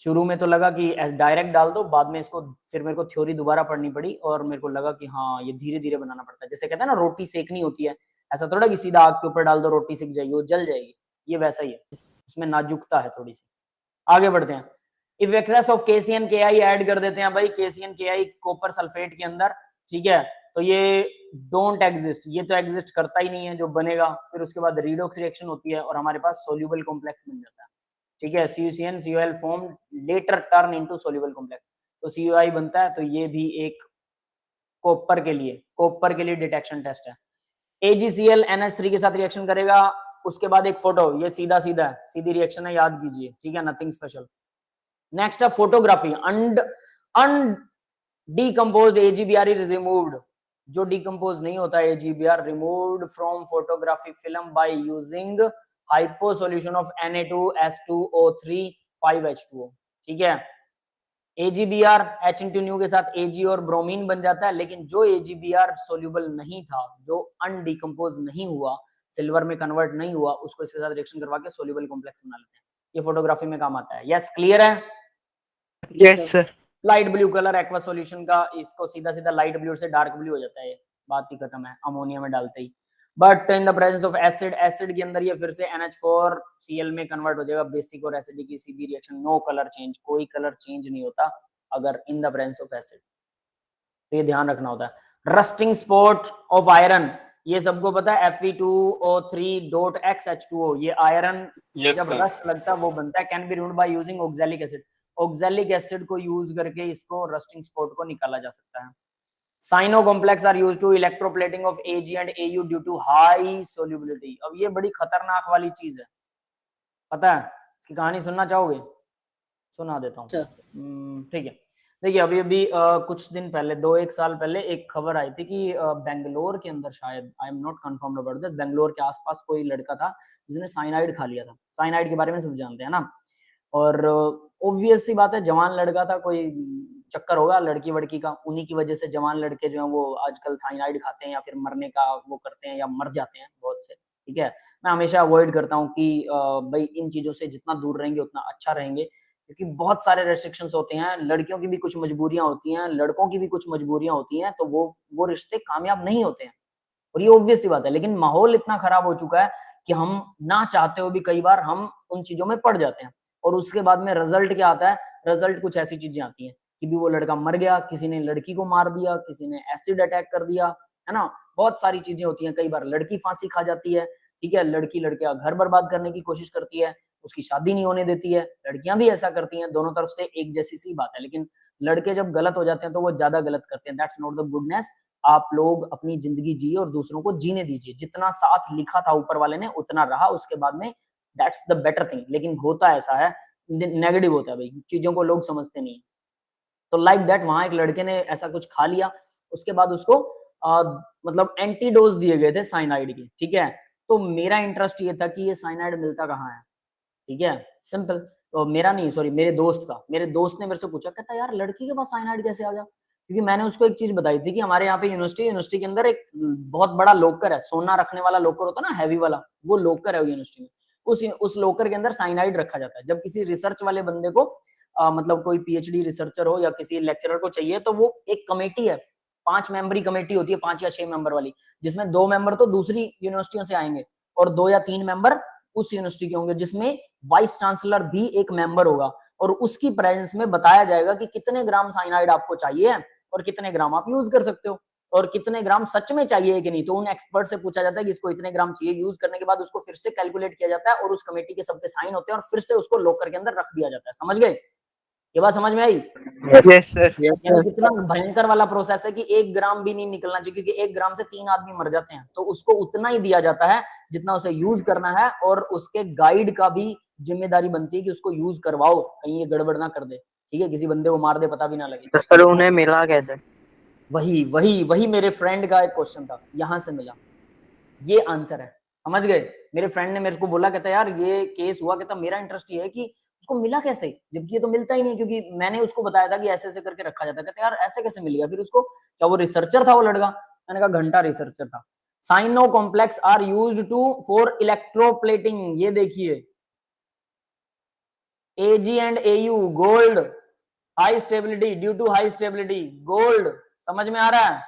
शुरू में तो लगा कि डायरेक्ट डाल दो, बाद में इसको फिर मेरे को थ्योरी दोबारा पढ़नी पड़ी और मेरे को लगा कि हाँ ये धीरे धीरे बनाना पड़ता है। जैसे कहते हैं ना रोटी सेकनी होती है, ऐसा थोड़ा कि सीधा आग के ऊपर डाल दो रोटी सिक जाएगी, वो जल जाएगी, ये वैसा ही है, इसमें नाजुकता है थोड़ी सी। आगे बढ़ते हैं, if excess of KCN KI add कर देते हैं भाई, KCN KI कॉपर सल्फेट के अंदर, ठीक है। तो ये डोंट एग्जिस्ट, ये तो एग्जिस्ट करता ही नहीं है जो बनेगा। फिर उसके बाद रिडॉक्स रिएक्शन होती है और हमारे पास सोल्यूबल कॉम्प्लेक्स बन जाता है, ठीक है। CuCN CuL form later turn into soluble complex, तो CuI बनता है। तो ये भी एक कॉपर के लिए डिटेक्शन टेस्ट है। AgCl NH3 के साथ रिएक्शन करेगा, उसके बाद एक फोटो, ये सीधा है, सीधी रिएक्शन है, याद कीजिए, ठीक है, नथिंग स्पेशल। नेक्स्ट है फोटोग्राफी, अनडीकंपोज्ड AgBr इज रिमूव्ड, जो डिकंपोज नहीं होता है AgBr removed from photography film by using hypo solution of Na2S2O3 5H2O, ठीक है। AgBr H/Nu के साथ Ag और ब्रोमीन बन जाता है, लेकिन जो AgBr सोल्यूबल नहीं था, जो अनडिकंपोज नहीं हुआ, सिल्वर में कन्वर्ट नहीं हुआ, उसको इसके साथ रिएक्शन करवा के सोल्यूबल कॉम्प्लेक्स बना लेते हैं। ये फोटोग्राफी में काम आता है। यस, क्लियर है? Yes, sir. Light blue colour aqua solution का, इसको सीधा लाइट ब्लू से डार्क ब्लू हो जाता है, बात ही खत्म है अमोनिया में डालते ही। But in the presence of acid के अंदर ये फिर से NH4Cl में कन्वर्ट हो जाएगा, बेसिक और एसिडिक की सीधी रिएक्शन, नो कलर चेंज, कोई कलर चेंज नहीं होता अगर इन द प्रेजेंस ऑफ एसिड, तो ये ध्यान रखना होता है। रस्टिंग स्पॉट ऑफ आयरन, ये सबको पता है, Fe2O3.XH2O, ये आयरन जब रस्ट लगता है वो बनता है, can be removed by using oxalic acid, oxalic acid को यूज करके इसको रस्टिंग स्पॉट को निकाला जा सकता है। Cyano complex are used to electroplating of Ag and Au due to high solubility. अब ये बड़ी खतरनाक वाली चीज है, पता है, इसकी कहानी सुनना चाहोगे? सुना देता हूँ, ठीक है। देखिए अभी कुछ दिन पहले, 2-1 साल पहले एक खबर आई थी कि बेंगलोर के अंदर, शायद I am not confirmed about that, Bangalore के आसपास कोई लड़का था जिसने साइनाइड खा लिया था। साइनाइड के बारे में सब जानते हैं ना, और ऑब्वियस सी बात है, जवान लड़का था, कोई चक्कर होगा लड़की वड़की का, उन्हीं की वजह से जवान लड़के जो हैं वो आजकल साइनाइड खाते हैं या फिर मरने का वो करते हैं या मर जाते हैं बहुत से, ठीक है। मैं हमेशा अवॉइड करता हूँ कि भाई इन चीजों से जितना दूर रहेंगे उतना अच्छा रहेंगे, क्योंकि बहुत सारे रेस्ट्रिक्शंस होते हैं, लड़कियों की भी कुछ मजबूरियां होती हैं, लड़कों की भी कुछ मजबूरियां होती हैं, तो वो रिश्ते कामयाब नहीं होते हैं, और ये ऑब्वियस सी बात है। लेकिन माहौल इतना खराब हो चुका है कि हम ना चाहते हो भी कई बार हम उन चीजों में पड़ जाते हैं, और उसके बाद में रिजल्ट क्या आता है? रिजल्ट कुछ ऐसी चीजें आती हैं, कि भी वो लड़का मर गया, किसी ने लड़की को मार दिया, किसी ने एसिड अटैक कर दिया, है ना, बहुत सारी चीजें होती हैं। कई बार लड़की फांसी खा जाती है, ठीक है, लड़की लड़के का घर बर्बाद करने की कोशिश करती है, उसकी शादी नहीं होने देती है, लड़कियां भी ऐसा करती हैं, दोनों तरफ से एक जैसी सी बात है। लेकिन लड़के जब गलत हो जाते हैं तो वो ज्यादा गलत करते हैं, दैट्स नॉट द गुडनेस। आप लोग अपनी जिंदगी जिए और दूसरों को जीने दीजिए, जितना साथ लिखा था ऊपर वाले ने उतना रहा, उसके बाद में दैट्स द बेटर थिंग। लेकिन होता ऐसा है, नेगेटिव होता है भाई, चीजों को लोग समझते नहीं। तो लाइक दैट वहां एक लड़के ने ऐसा कुछ खा लिया, उसके बाद उसको मतलब एंटीडोज दिए गए थे साइनाइड के, ठीक है। तो मेरा इंटरेस्ट ये था कि ये साइनाइड मिलता कहाँ है, ठीक है, सिंपल। तो मेरा नहीं, सॉरी, मेरे दोस्त का, मेरे दोस्त ने मेरे से पूछा, कहता यार लड़की के पास साइनाइड कैसे आ गया, क्योंकि मैंने उसको एक चीज बताई थी कि हमारे यहाँ पे यूनिवर्सिटी के अंदर एक बहुत बड़ा लॉकर है, सोना रखने वाला लॉकर होता है ना, हैवी वाला, वो लॉकर है यूनिवर्सिटी में। उस लॉकर के अंदर साइनाइड रखा जाता है। जब किसी रिसर्च वाले बंदे को मतलब कोई पीएचडी रिसर्चर हो या किसी लेक्चरर को चाहिए, तो वो एक कमेटी है, 5 मेंबरी कमेटी होती है, 5 या 6 मेंबर वाली, जिसमें 2 मेंबर तो दूसरी यूनिवर्सिटियों से आएंगे और 2 या 3 मेंबर उस यूनिवर्सिटी के होंगे, जिसमें वाइस चांसलर भी एक मेंबर होगा। और उसकी प्रेजेंस में बताया जाएगा कि कितने ग्राम साइनाइड आपको चाहिए और कितने ग्राम आप यूज कर सकते हो, और कितने ग्राम सच में चाहिए कि नहीं। तो उन एक्सपर्ट से पूछा जाता है कि इसको इतने ग्राम चाहिए, यूज करने के बाद उसको फिर से कैलकुलेट किया जाता है और उस कमेटी के सबके साइन होते हैं और फिर से उसको लॉकर के अंदर रख दिया जाता है। समझ गए? ये बात समझ में आई? Yes sir. यानी कितना भयंकर वाला प्रोसेस है कि 1 ग्राम भी नहीं निकलना चाहिए, क्योंकि 1 ग्राम से 3 आदमी मर जाते हैं। तो उसको उतना ही दिया जाता है जितना उसे यूज करना है, और उसके गाइड का भी जिम्मेदारी बनती है कि उसको यूज करवाओ, कहीं ये गड़बड़ ना कर दे, ठीक है, किसी बंदे को मार दे, पता भी ना लगे। तो सर उन्हें मिला कैसे? वही वही वही मेरे फ्रेंड का एक क्वेश्चन था, यहां से मिला, ये आंसर है। समझ गए? मेरे फ्रेंड ने मेरे को बोला, कहता यार ये केस हुआ, कहता मेरा इंटरेस्ट ये है कि उसको मिला कैसे, जबकि ये तो मिलता ही नहीं, क्योंकि मैंने उसको बताया था कि ऐसे ऐसे करके रखा जाता है। कहता यार ऐसे कैसे मिल गया फिर उसको? क्या वो रिसर्चर था वो लड़का? मैंने कहा घंटा रिसर्चर था। Cyano complex are used to for electroplating, ये देखिए, AG and AU gold, high stability, due to high stability gold. समझ में आ रहा है?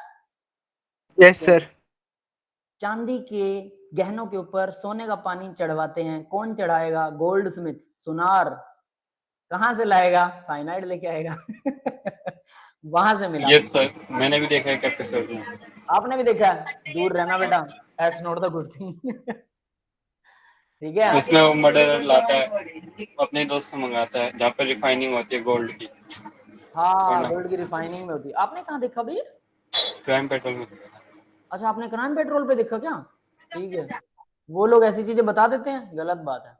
Yes sir. चांदी के गहनों के ऊपर सोने का पानी चढ़वाते हैं, कौन चढ़ाएगा? गोल्ड स्मिथ, सुनार। कहां से लाएगा? साइनाइड लेके आएगा। वहां से मिला। यस सर, मैंने भी देखा है एक एपिसोड में। आपने भी देखा है? दूर रहना बेटा, that's not the good thing. ठीक है, उसमें वो मर्डर लाता है, अपने दोस्त से मंगाता है, जहाँ पे रिफाइनिंग होती है गोल्ड की। हाँ, गोल्ड की रिफाइनिंग में होती है। आपने कहाँ देखा भाई? क्राइम पेट्रोल में। अच्छा, आपने क्राइम पेट्रोल पे देखा क्या? ठीक है, वो लोग ऐसी चीजें बता देते हैं, गलत बात है।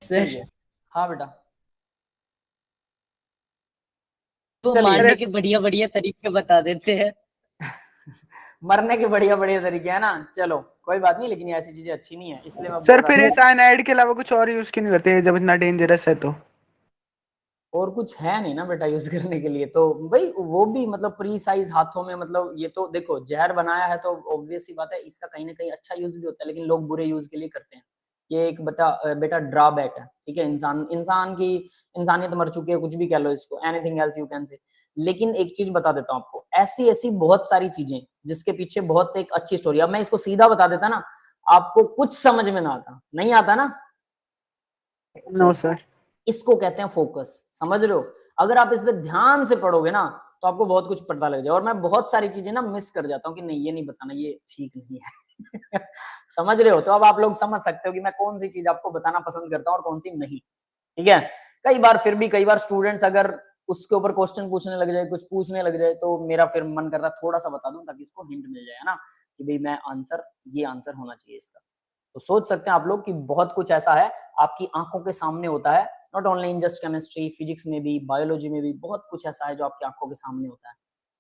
ठीक है, हाँ बेटा। तो चलिए। मारने के बढ़िया बढ़िया तरीके बता देते हैं। मरने के बढ़िया बढ़िया तरीके है ना, चलो कोई बात नहीं, लेकिन ये ऐसी चीजें अच्छी नहीं है, इसलिए मैं सर बोल फिर रहा ये था। साइनाइड के अलावा कुछ और यूज क्यों नहीं करते जब इतना डेंजरस है तो? और कुछ है नहीं ना बेटा यूज करने के लिए, तो भाई वो भी मतलब प्री साइज हाथों में, मतलब ये तो देखो जहर बनाया है तो ऑब्वियस सी बात है, इसका कहीं ना कहीं अच्छा यूज भी होता है, लेकिन लोग बुरे यूज के लिए करते हैं। ये एक बेटा ड्रॉबैक है, ठीक है। इंसान की इंसानियत मर चुकी है, कुछ भी कह लो इसको, anything else you can say. लेकिन एक चीज बता देता हूँ आपको, ऐसी ऐसी बहुत सारी चीजें जिसके पीछे बहुत एक अच्छी स्टोरी। अब मैं इसको सीधा बता देता ना, आपको कुछ समझ में ना आता, नहीं आता ना। No sir. इसको कहते हैं फोकस, समझ रहे हो? अगर आप इस पे ध्यान से पढ़ोगे ना तो आपको बहुत कुछ पता लग जाए। और मैं बहुत सारी चीजें ना मिस कर जाता हूँ कि नहीं ये नहीं बताना, ये ठीक नहीं है। समझ रहे हो? तो अब आप लोग समझ सकते हो कि मैं कौन सी चीज आपको बताना पसंद करता हूँ और कौन सी नहीं, ठीक है। कई बार फिर भी, कई बार स्टूडेंट्स अगर उसके ऊपर क्वेश्चन पूछने लग जाए, कुछ पूछने लग जाए, तो मेरा फिर मन करता है थोड़ा सा बता दूं ताकि इसको हिंट मिल जाए, है ना, कि भाई मैं आंसर, ये आंसर होना चाहिए इसका। तो सोच सकते हैं आप लोग कि बहुत कुछ ऐसा है आपकी आंखों के सामने होता है, not only in just chemistry, physics में भी, बायोलॉजी में भी बहुत कुछ ऐसा है जो आपकी आंखों के सामने होता है,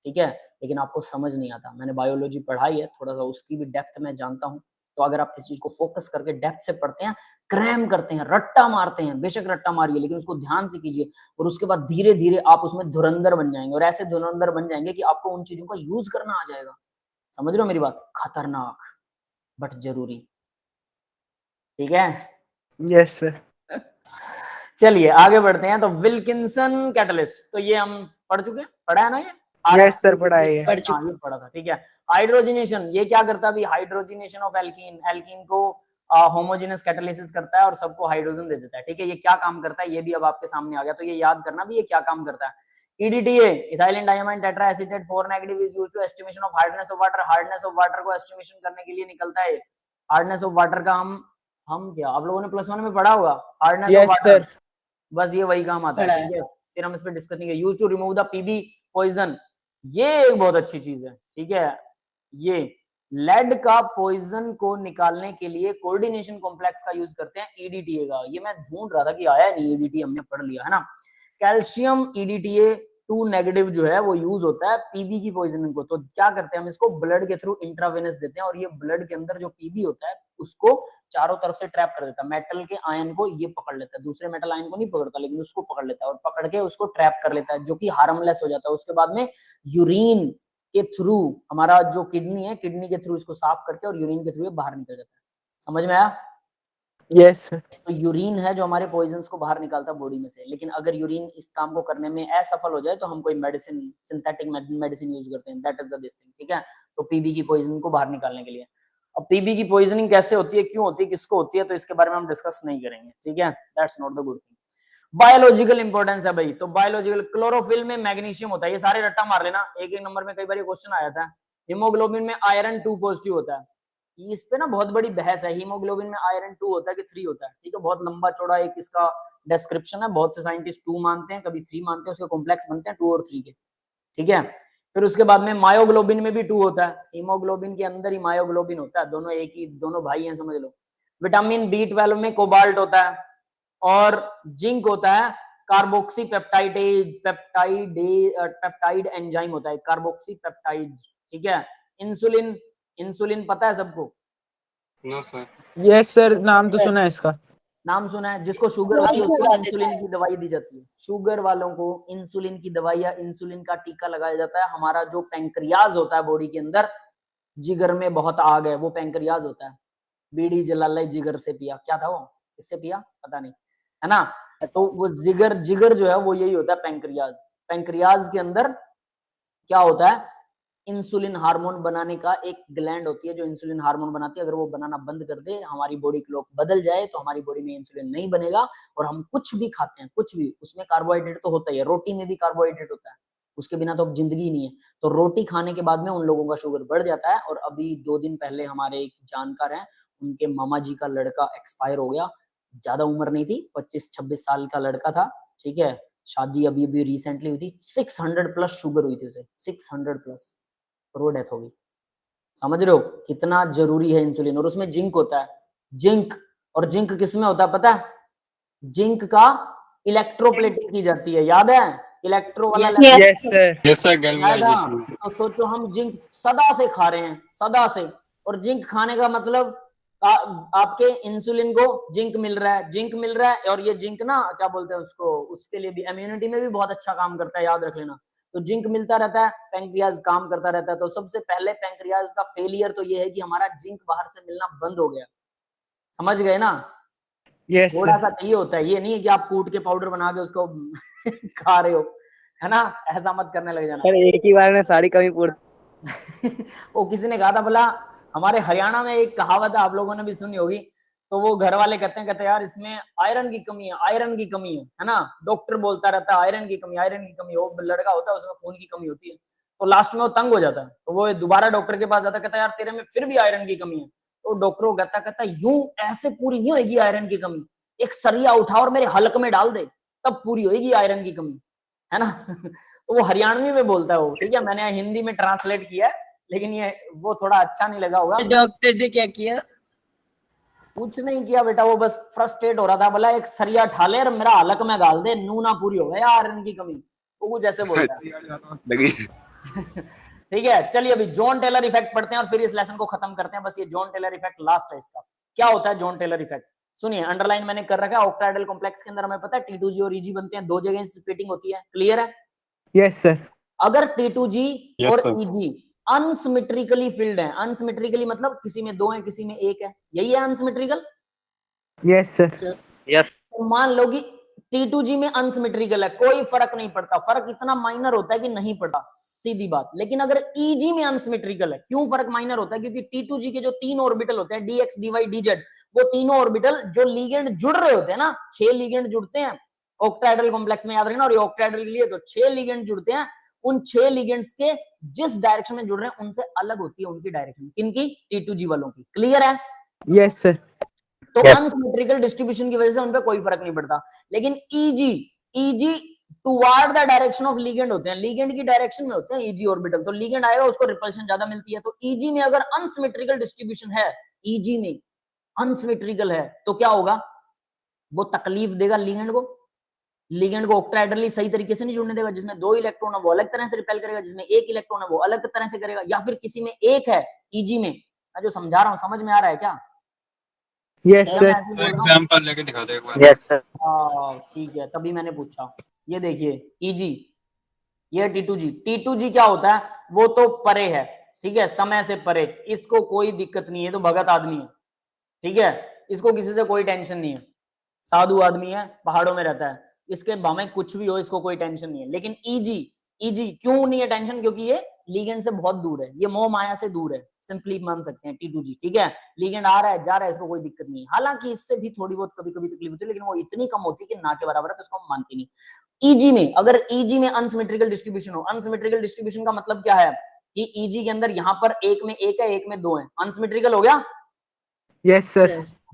ठीक है, लेकिन आपको समझ नहीं आता। मैंने बायोलॉजी पढ़ाई है, थोड़ा सा उसकी भी डेप्थ में जानता हूँ। तो अगर आप किसी चीज को फोकस करके डेप्थ से पढ़ते हैं, क्रैम करते हैं, रट्टा मारते हैं, बेशक रट्टा मारिए, लेकिन उसको ध्यान से कीजिए, और उसके बाद धीरे धीरे आप उसमें धुरंधर बन जाएंगे, और ऐसे धुरंधर बन जाएंगे कि आपको उन चीजों का यूज करना आ जाएगा। समझ रहे हो मेरी बात? खतरनाक बट जरूरी, ठीक है। Yes sir. चलिए आगे बढ़ते हैं। तो विल्किंसन कैटलिस्ट, तो ये हम पढ़ चुके हैं, पढ़ा है ना ये? यस सर, पढ़ा है ये। पढ़ हाँ, चुके। ये पढ़ा था, ठीक है। हाइड्रोजिनेशन, ये क्या करता है अभी? हाइड्रोजिनेशन ऑफ एल्कीन, एल्कीन को होमोजेनस कैटालिसिस करता है और सबको हाइड्रोजन दे देता है, ठीक है। ये क्या काम करता है ये भी अब आपके सामने आ गया, तो ये याद करना भी ये क्या काम करता है। EDTA ethylene diamine tetra acetate 4 negative is used to estimation of hardness of water. Hardness of water को एस्टिमेशन करने के लिए निकलता है। हार्डनेस ऑफ वाटर का हम क्या आप लोगों ने +1 में पढ़ा होगा hardness of yes water. Sir. बस ये वही काम आता है, पढ़ा ठीक है। फिर हम इस पे डिस्कस नहीं करेंगे। Use to remove the PB poison, ये एक बहुत अच्छी चीज है, ठीक है। ये लेड का पॉइजन को निकालने के लिए कोऑर्डिनेशन कॉम्प्लेक्स का यूज करते हैं, EDTA का। ये मैं ढूंढ रहा था कि आया नहीं, EDTA हमने पढ़ लिया है ना। कैल्शियम EDTA 2 नेगेटिव जो है वो यूज होता है पीबी की पॉइजनिंग को। तो क्या करते हैं हम इसको ब्लड के थ्रू इंट्रावेनस देते हैं और ये ब्लड के अंदर जो पीबी होता है उसको चारों तरफ से ट्रैप कर देता है। मेटल के आयन को ये पकड़ लेता है, दूसरे मेटल आयन को नहीं पकड़ता लेकिन उसको पकड़ लेता है और पकड़ के उसको ट्रैप कर लेता है, जो कि हार्मलेस हो जाता है। उसके बाद में यूरिन के थ्रू हमारा जो किडनी है, किडनी के थ्रू इसको साफ करके और यूरिन के थ्रू ये बाहर निकल जाता है। समझ में आया? Yes sir. तो यूरिन है जो हमारे पॉइजन्स को बाहर निकालता है बॉडी में से। लेकिन अगर यूरिन इस काम को करने में असफल हो जाए तो हम कोई मेडिसिन, सिंथेटिक मेडिसिन यूज करते हैं। That is the this thing, ठीक है। तो पीबी की पॉइजनिंग को बाहर निकालने के लिए। अब पीबी की पॉइजनिंग कैसे होती है, क्यों होती है, किसको होती है, तो इसके बारे में हम डिस्कस नहीं करेंगे, ठीक है। That's not the good thing. Biological importance है भाई। तो बायोलॉजिकल, क्लोरोफिल में मैग्नीशियम होता है, ये सारे रट्टा मार लेना, एक एक नंबर में कई बार ये क्वेश्चन आया था। हीमोग्लोबिन में आयरन 2 पॉजिटिव होता है। इस पे ना बहुत बड़ी बहस है, हीमोग्लोबिन में आयरन 2 होता है कि 3 होता है, ठीक है। बहुत लंबा चौड़ा एक इसका डिस्क्रिप्शन है। बहुत से साइंटिस्ट 2 मानते हैं, कभी 3 मानते हैं, उसके कॉम्प्लेक्स बनते हैं 2 और 3 के, ठीक है। फिर उसके बाद में मायोग्लोबिन में भी 2 होता है। हीमोग्लोबिन के अंदर ही मायोग्लोबिन होता है, दोनों एक ही, दोनों भाई हैं, समझ लो। विटामिन B12 में कोबाल्ट होता है और जिंक होता है। कार्बोक्सी पेप्टाइड एंजाइम होता है, कार्बोक्सी पेप्टाइड, ठीक है। इंसुलिन, इंसुलिन पता है सबको? No sir. यस सर, नाम तो सुना है इसका। नाम सुना है? जिसको शुगर होती है उसको इंसुलिन की दवाई दी जाती है। शुगर वालों को इंसुलिन की दवाई या इंसुलिन का टीका लगाया जाता है। हमारा जो पैंक्रियाज होता है बॉडी के अंदर, जिगर में बहुत आग है, वो पैंक्रियाज होता है। बीड़ी जला ले जिगर से पिया, क्या था वो, किससे पिया पता नहीं, है ना। तो वो जिगर जो है वो यही होता है, पैंक्रियाज। पैंक्रियाज के अंदर क्या होता है, इंसुलिन हार्मोन बनाने का एक ग्लैंड होती है जो इंसुलिन हार्मोन बनाती है। अगर वो बनाना बंद कर दे, हमारी बॉडी क्लॉक बदल जाए, तो हमारी बॉडी में इंसुलिन नहीं बनेगा। और हम कुछ भी खाते हैं, कुछ भी, उसमें कार्बोहाइड्रेट तो होता ही है, रोटी में भी कार्बोहाइड्रेट होता है, उसके बिना तो अब जिंदगी ही नहीं है। तो रोटी खाने के बाद में उन लोगों का शुगर बढ़ जाता है। और अभी 2 दिन पहले हमारे एक जानकार हैं, उनके मामा जी का लड़का एक्सपायर हो गया। ज्यादा उम्र नहीं थी, 25-26 साल का लड़का था, ठीक है। शादी अभी अभी रिसेंटली हुई थी। 600+ शुगर हुई थी उसे, 600+, और वो डेथ हो गई। समझ रहे हो कितना जरूरी है इंसुलिन। और उसमें जिंक होता है, जिंक। और जिंक किसमें होता है पता है? जिंक का इलेक्ट्रोप्लेटिंग की जाती है, याद है? इलेक्ट्रो वाला yes sir. Yes sir, galvanisation. तो सोचो हम जिंक सदा से खा रहे हैं, सदा से। और जिंक खाने का मतलब आपके इंसुलिन को जिंक मिल रहा है, जिंक मिल रहा है। और ये जिंक ना क्या बोलते हैं उसको, उसके लिए भी इम्यूनिटी में भी बहुत अच्छा काम करता है, याद रख लेना। तो जिंक मिलता रहता है, पैंक्रियाज काम करता रहता है। तो सबसे पहले पैंक्रियाज का फेलियर तो ये है कि हमारा जिंक बाहर से मिलना बंद हो गया। समझ गए ना? यस थोड़ा सा चाहिए होता है, ये नहीं है कि आप कूट के पाउडर बना के उसको खा रहे हो, है ना। ऐसा मत करने लग जाना। सर एक ही बार में सारी कमी पूरी। वो किसी ने कहा था, बोला हमारे हरियाणा में एक कहावत है, आप लोगों ने भी सुनी होगी। तो वो घर वाले कहते हैं यार इसमें आयरन की कमी है, आयरन की कमी है ना। डॉक्टर बोलता रहता है आयरन की कमी, आयरन की कमी। वो लड़का होता है उसमें खून की कमी होती है, तो लास्ट में वो तंग हो जाता है। तो वो दोबारा डॉक्टर के पास जाता है, कहता है यार तेरे में फिर भी आयरन की कमी है। तो डॉक्टर को कहता यूं ऐसे पूरी नहीं होगी आयरन की कमी, एक सरिया उठा और मेरे हलक में डाल दे, तब पूरी होगी आयरन की कमी, है ना। तो वो हरियाणवी में बोलता है वो, ठीक है। मैंने हिंदी में ट्रांसलेट किया है, लेकिन ये वो थोड़ा अच्छा नहीं लगा होगा। डॉक्टर ने क्या किया? कुछ नहीं किया बेटा, वो बस फ्रस्ट्रेट हो रहा था। बोला एक सरिया ठा ले और मेरा हलक में डाल दे, नूना पूरी हो गया आयरन की कमी। वो कुछ ऐसे बोलता है। ठीक है, चलिए अभी जॉन टेलर इफेक्ट पढ़ते हैं और फिर इस लेसन को खत्म करते हैं। बस ये जॉन टेलर इफेक्ट लास्ट है इसका। क्या होता है जॉन टेलर इफेक्ट? सुनिए, अंडरलाइन मैंने कर रखा है। ऑक्टाहेड्रल कॉम्प्लेक्स के अंदर हमें पता है T2G और EG बनते हैं, 2 जगह से स्प्लिटिंग होती है, क्लियर है? Yes sir. अगर T2G Yes, और sir. EG अनसिमेट्रिकली फिल्ड है, अनसिमेट्रिकली मतलब किसी में 2 है किसी में 1 है, यही है अनसिमेट्रिकल। Yes sir. यस। तो मान लो कि T2G में अनसिमेट्रिकल है, कोई फर्क नहीं पड़ता, फर्क इतना माइनर होता है कि नहीं पड़ता, सीधी बात। लेकिन अगर EG में अनसिमेट्रिकल है, क्यों फर्क माइनर होता है? क्योंकि T2G के जो 3 ऑर्बिटल होते हैं, DX, DY, DZ, वो तीनों ऑर्बिटल जो लिगेंड जुड़ रहे होते हैं ना, 6 लिगेंड जुड़ते हैं, ऑक्टाहेड्रल कॉम्प्लेक्स में याद रखना। और ये ऑक्टाहेड्रल के लिए तो 6 लिगेंड जुड़ते हैं, उन 6 लिगेंड्स के जिस डायरेक्शन में जुड़ रहे हैं उनसे अलग होती है उनकी डायरेक्शन, किनकी? T2G वालों की। क्लियर है? Yes sir. तो Yes. अनसिमेट्रिकल डिस्ट्रीब्यूशन की वजह से उनपे कोई फर्क नहीं पड़ता। लेकिन EG toward the direction of ligand होते हैं, लिगेंड की डायरेक्शन में होते हैं EG ऑर्बिटल, तो लिगेंड आएगा उसको रिपल्शन ज्यादा मिलती है। तो EG में अगर अनसिमेट्रिकल डिस्ट्रीब्यूशन है, EG में अनसिमेट्रिकल है, तो क्या होगा? वो तकलीफ देगा लिगेंड को, लिगेंड को ऑक्टाहेड्रली सही तरीके से नहीं जुड़ने देगा। जिसमें 2 इलेक्ट्रॉन है वो अलग तरह से रिपेल करेगा, जिसमें 1 इलेक्ट्रॉन है वो अलग तरह से करेगा, या फिर किसी में 1 है EG में। मैं जो समझा रहा हूं समझ में आ रहा है क्या? यस या सर। मैं ऐसे बोल रहा हूं? एग्जांपल लेके दिखा दो एक बार। Yes sir. ठीक है, तभी मैंने पूछा। ये देखिए EG, ये T2G क्या होता है? वो तो परे है, ठीक है, समय से परे, इसको कोई दिक्कत नहीं है, तो भगत आदमी है, ठीक है, इसको किसी से कोई टेंशन नहीं है, साधु आदमी है, पहाड़ों में रहता है, इसके भावे कुछ भी हो इसको कोई टेंशन नहीं है। लेकिन EG क्यों नहीं है टेंशन? क्योंकि ये लिगेंड से बहुत दूर है, ये मोह माया से दूर है, सिंपली मान सकते हैं T2G, ठीक है। लिगेंड आ रहा है जा रहा है, इसको कोई दिक्कत नहीं है। हालांकि इससे भी थोड़ी बहुत कभी कभी तकलीफ होती है, लेकिन वो इतनी कम होती है कि ना के बराबर है, तो इसको हम मानते नहीं। EG में अगर EG में अनसिमेट्रिकल डिस्ट्रीब्यूशन हो, अनसिमेट्रिकल डिस्ट्रीब्यूशन का मतलब क्या है कि EG के अंदर यहाँ पर 1 में 1 है, 1 में 2 है, अनसिमेट्रिकल हो गया। Yes sir.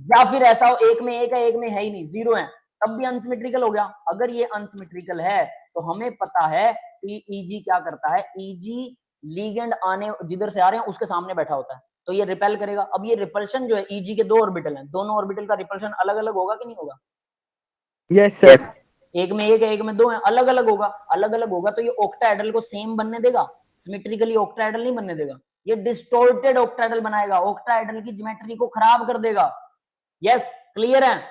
या फिर ऐसा हो 1 में 1 है, 1 में है ही नहीं, 0 है, तब भी अनसिमेट्रिकल हो गया। अगर ये अनसिमेट्रिकल है तो हमें पता है कि EG क्या करता है, EG लिगेंड आने जिधर से आ रहे हैं उसके सामने बैठा होता है, तो ये रिपेल करेगा। अब ये रिपल्शन जो है, EG के 2 ऑर्बिटल हैं, दोनों ऑर्बिटल का रिपल्शन अलग अलग होगा कि नहीं होगा? Yes sir. 1 में 1 है, 1 में 2 है, अलग अलग होगा। अलग अलग होगा तो ये ऑक्टाहेड्रल को सेम बनने देगा, सिमेट्रिकली ऑक्टाहेड्रल नहीं बनने देगा, ये डिस्टॉर्टेड ऑक्टाहेड्रल बनाएगा, ऑक्टाहेड्रल की ज्योमेट्री को खराब कर देगा। यस, क्लियर है?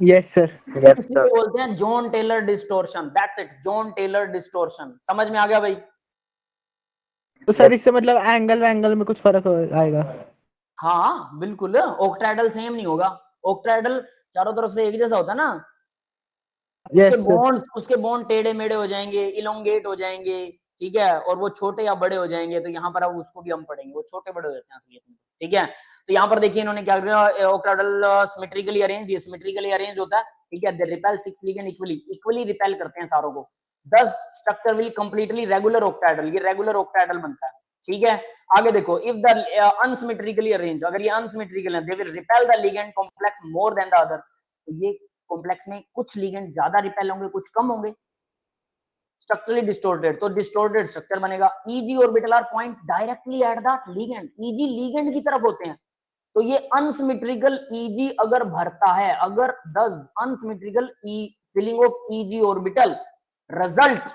Yes sir. यस इसलिए सर। बोलते हैं John Teller distortion, that's it, John Teller distortion. समझ में आ गया भाई? तो सर इससे मतलब एंगल में कुछ फर्क आएगा? हाँ बिल्कुल, ऑक्टाहेड्रल सेम नहीं होगा, ऑक्टाहेड्रल चारों तरफ से एक जैसा होता है ना, उसके बॉन्ड टेढ़े मेढ़े हो जाएंगे, इलोंगेट हो जाएंगे, ठीक है, और वो छोटे या बड़े हो जाएंगे। तो यहाँ पर अब उसको भी हम पढ़ेंगे, वो छोटे बड़े हो जाते हैं असलियत में, ठीक है। तो यहाँ पर देखिए इन्होंने क्या किया, ऑक्टाहेड्रल सिमेट्रिकली अरेंज, ये सिमेट्रिकली अरेंज होता है, ठीक है। They repel 6 ligand equally repel करते हैं सारों को। दस structure will completely regular octahedral, ये रेगुलर ऑक्टाहेड्रल बनता है, ठीक है। आगे देखो, इफ द अनसिमेट्रिकली अरेंज, अगर ये अनसिमेट्रिकल है, they will repel the ligand complex more than the other. तो ये कॉम्प्लेक्स में कुछ लिगेंड ज्यादा रिपेल होंगे, कुछ कम होंगे। स्ट्रक्चरली डिस्टोर्टेड, तो डिस्टोर्टेड स्ट्रक्चर बनेगा। EG orbital are point directly at the ligand, EG ligand की तरफ होते हैं। तो ये अनसिमेट्रिकल EG अगर भरता है, अगर this unsymmetrical filling of EG orbital result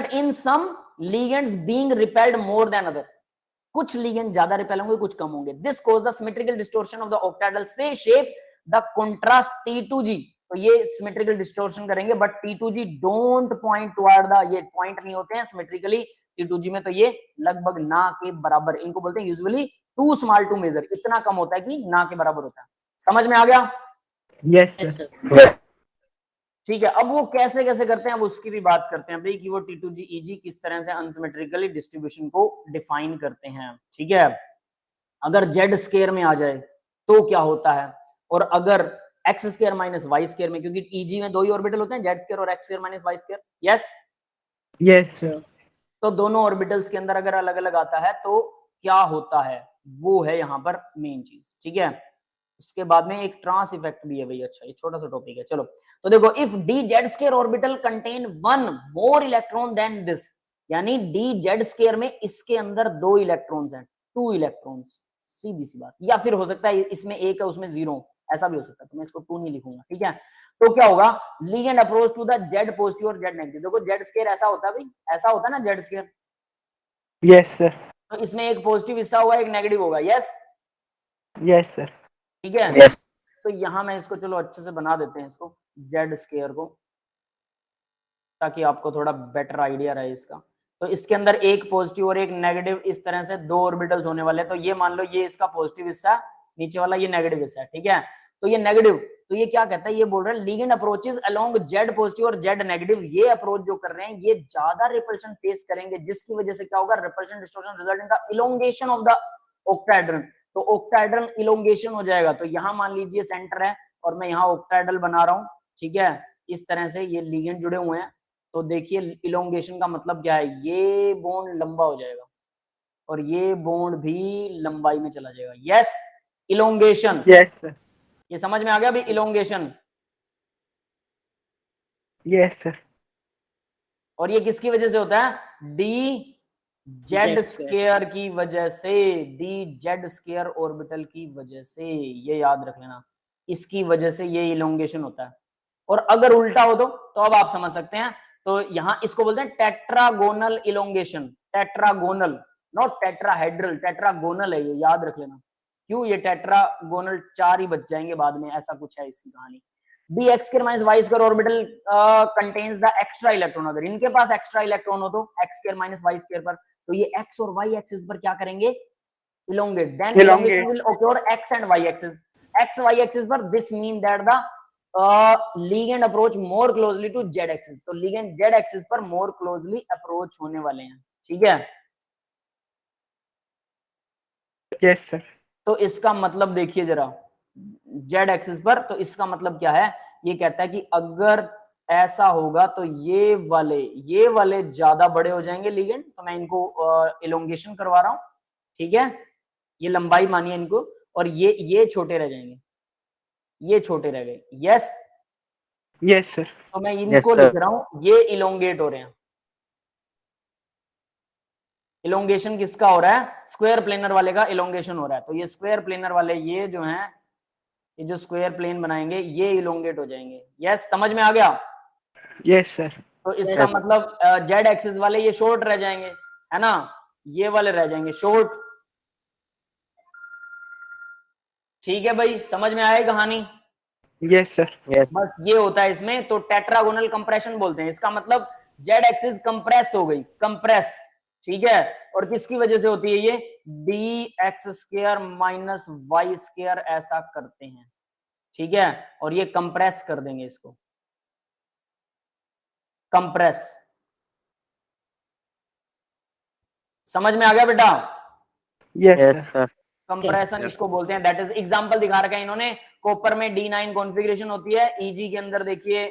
in some ligands being repelled more than other, कुछ लिगेंड ज्यादा रिपेल होंगे, कुछ कम होंगे। This cause the symmetrical distortion of the octahedral shape, the contrast T2G। तो ये सिमेट्रिकल डिस्टोर्शन करेंगे, but T2G don't point toward the, ये पॉइंट नहीं होते हैं सिमेट्रिकली T2G में, तो ये लगभग ना के बराबर, इनको बोलते हैं usually too small to major, इतना कम होता है कि ना के बराबर होता है। समझ में आ गया? Yes yes sir. सर। ठीक है। अब वो कैसे कैसे करते हैं, अब उसकी भी बात करते हैं भाई, कि वो T2G EG किस तरह से अनसिमेट्रिकली डिस्ट्रीब्यूशन को डिफाइन करते हैं, ठीक है। अगर Z स्क्वायर में आ जाए तो क्या होता है, और अगर x square minus y square में, क्योंकि EG में 2 ही ऑर्बिटल होते हैं, Z स्क्वायर और x square minus y square, yes. Yes sir. तो दोनों ऑर्बिटल्स के अंदर अगर अलग अलग आता है तो क्या होता है, वो है यहाँ पर मेन चीज, ठीक है। उसके बाद में एक ट्रांस इफेक्ट भी है भाई, अच्छा ये छोटा सा टॉपिक है, चलो। तो देखो, if DZ square orbital contain 1 more electron then this, यानी DZ स्क्वायर में इसके अंदर 2 इलेक्ट्रॉन्स हैं, 2 इलेक्ट्रॉन्स, सीधी सी बात। या फिर हो सकता है इसमें 1 है उसमें 0, ऐसा भी हो सकता है, तो मैं इसको 2 नहीं लिखूंगा, ठीक है। तो क्या होगा, ligand approach to the Z positive और Z नेगेटिव। देखो Z स्क्वायर ऐसा होता है भाई, ऐसा होता है ना Z स्क्वायर, यस सर। तो इसमें एक पॉजिटिव हिस्सा होगा, एक नेगेटिव होगा, यस। Yes sir. ठीक है। Yes. तो यहां मैं इसको चलो अच्छे से बना देते हैं, इसको Z स्क्वायर को, ताकि आपको थोड़ा बेटर आइडिया रहे इसका। तो इसके अंदर एक पॉजिटिव और एक नेगेटिव, इस तरह से 2 ऑर्बिटल्स होने वाले हैं। तो ये मान लो ये इसका पॉजिटिव हिस्सा, नीचे वाला ये नेगेटिव हिस्सा है, ठीक है। तो ये नेगेटिव, तो ये क्या कहता है, ये बोल रहा है ligand approaches along Z positive और Z नेगेटिव, ये अप्रोच जो कर रहे हैं ये ज्यादा रिपल्शन फेस करेंगे, जिसकी वजह से क्या होगा, repulsion distortion result in the elongation of the octahedral. तो ऑक्टाहेड्रल इलोंगेशन हो जाएगा। तो यहाँ मान लीजिए सेंटर है और मैं यहाँ ऑक्टाहेड्रल बना रहा हूँ, ठीक है, इस तरह से ये लिगेंड जुड़े हुए हैं। तो देखिए इलोंगेशन का मतलब क्या है, ये बॉन्ड लंबा हो जाएगा और ये बॉन्ड भी लंबाई में चला जाएगा। Yes, elongation. यस सर, ये समझ में आ गया अभी, इलोंगेशन। यस सर, और ये किसकी वजह से होता है, डी जेड स्क्वायर की वजह से, डी जेड स्क्वायर ऑर्बिटल की वजह से, ये याद रख लेना, इसकी वजह से ये इलोंगेशन होता है। और अगर उल्टा हो तो अब आप समझ सकते हैं। तो यहां इसको बोलते हैं tetragonal elongation, tetragonal, not tetrahedral, tetragonal है ये, याद रख लेना। क्यों, ये टेट्रागोनल 4 ही बच जाएंगे बाद में, ऐसा कुछ है इसकी कहानी। D X square minus Y square orbital contains the extra electron. अगर इनके पास एक्स्ट्रा इलेक्ट्रॉन हो तो X square minus Y square पर, तो ये एक्स और वाई एक्सिस पर क्या करेंगे, elongate. Then elongation will occur X and Y axis, X Y axis पर। This mean that the ligand approach more closely to Z axis. तो लिगेंड जेड एक्सिस पर मोर क्लोजली अप्रोच होने वाले हैं, ठीक है। Yes sir. तो इसका मतलब देखिए जरा, जेड एक्सिस पर, तो इसका मतलब क्या है, ये कहता है कि अगर ऐसा होगा तो ये वाले ज्यादा बड़े हो जाएंगे लिगेंड। तो मैं इनको इलोंगेशन करवा रहा हूं, ठीक है, ये लंबाई मानिए इनको, और ये छोटे रह जाएंगे, ये छोटे रह गए। Yes, yes sir. तो मैं इनको लिख रहा हूं, ये इलोंगेट हो रहे हैं। इलोंगेशन किसका हो रहा है, स्क्वायर प्लेनर वाले का इलोंगेशन हो रहा है। तो ये स्क्वायर प्लेनर वाले, ये जो हैं, ये जो स्क्वायर प्लेन बनाएंगे ये इलोंगेट हो जाएंगे। यस, समझ में आ गया। Yes sir. तो इसका मतलब जेड एक्सिस वाले ये शॉर्ट रह जाएंगे, है ना, ये वाले रह जाएंगे शॉर्ट। ठीक है भाई, समझ में आए कहानी। Yes sir. बस ये होता है इसमें। तो टेट्रागोनल कंप्रेशन बोलते हैं, इसका मतलब जेड एक्सिस कंप्रेस हो गई, कंप्रेस, ठीक है। और किसकी वजह से होती है ये, D X square minus Y square ऐसा करते हैं, ठीक है। और ये कंप्रेस कर देंगे इसको, कंप्रेस। समझ में आ गया बेटा। Yes sir. कंप्रेशन इसको बोलते हैं। दैट इज एग्जांपल दिखा रखा है इन्होंने। कॉपर में D9 कॉन्फ़िगरेशन होती है, Eg के अंदर देखिए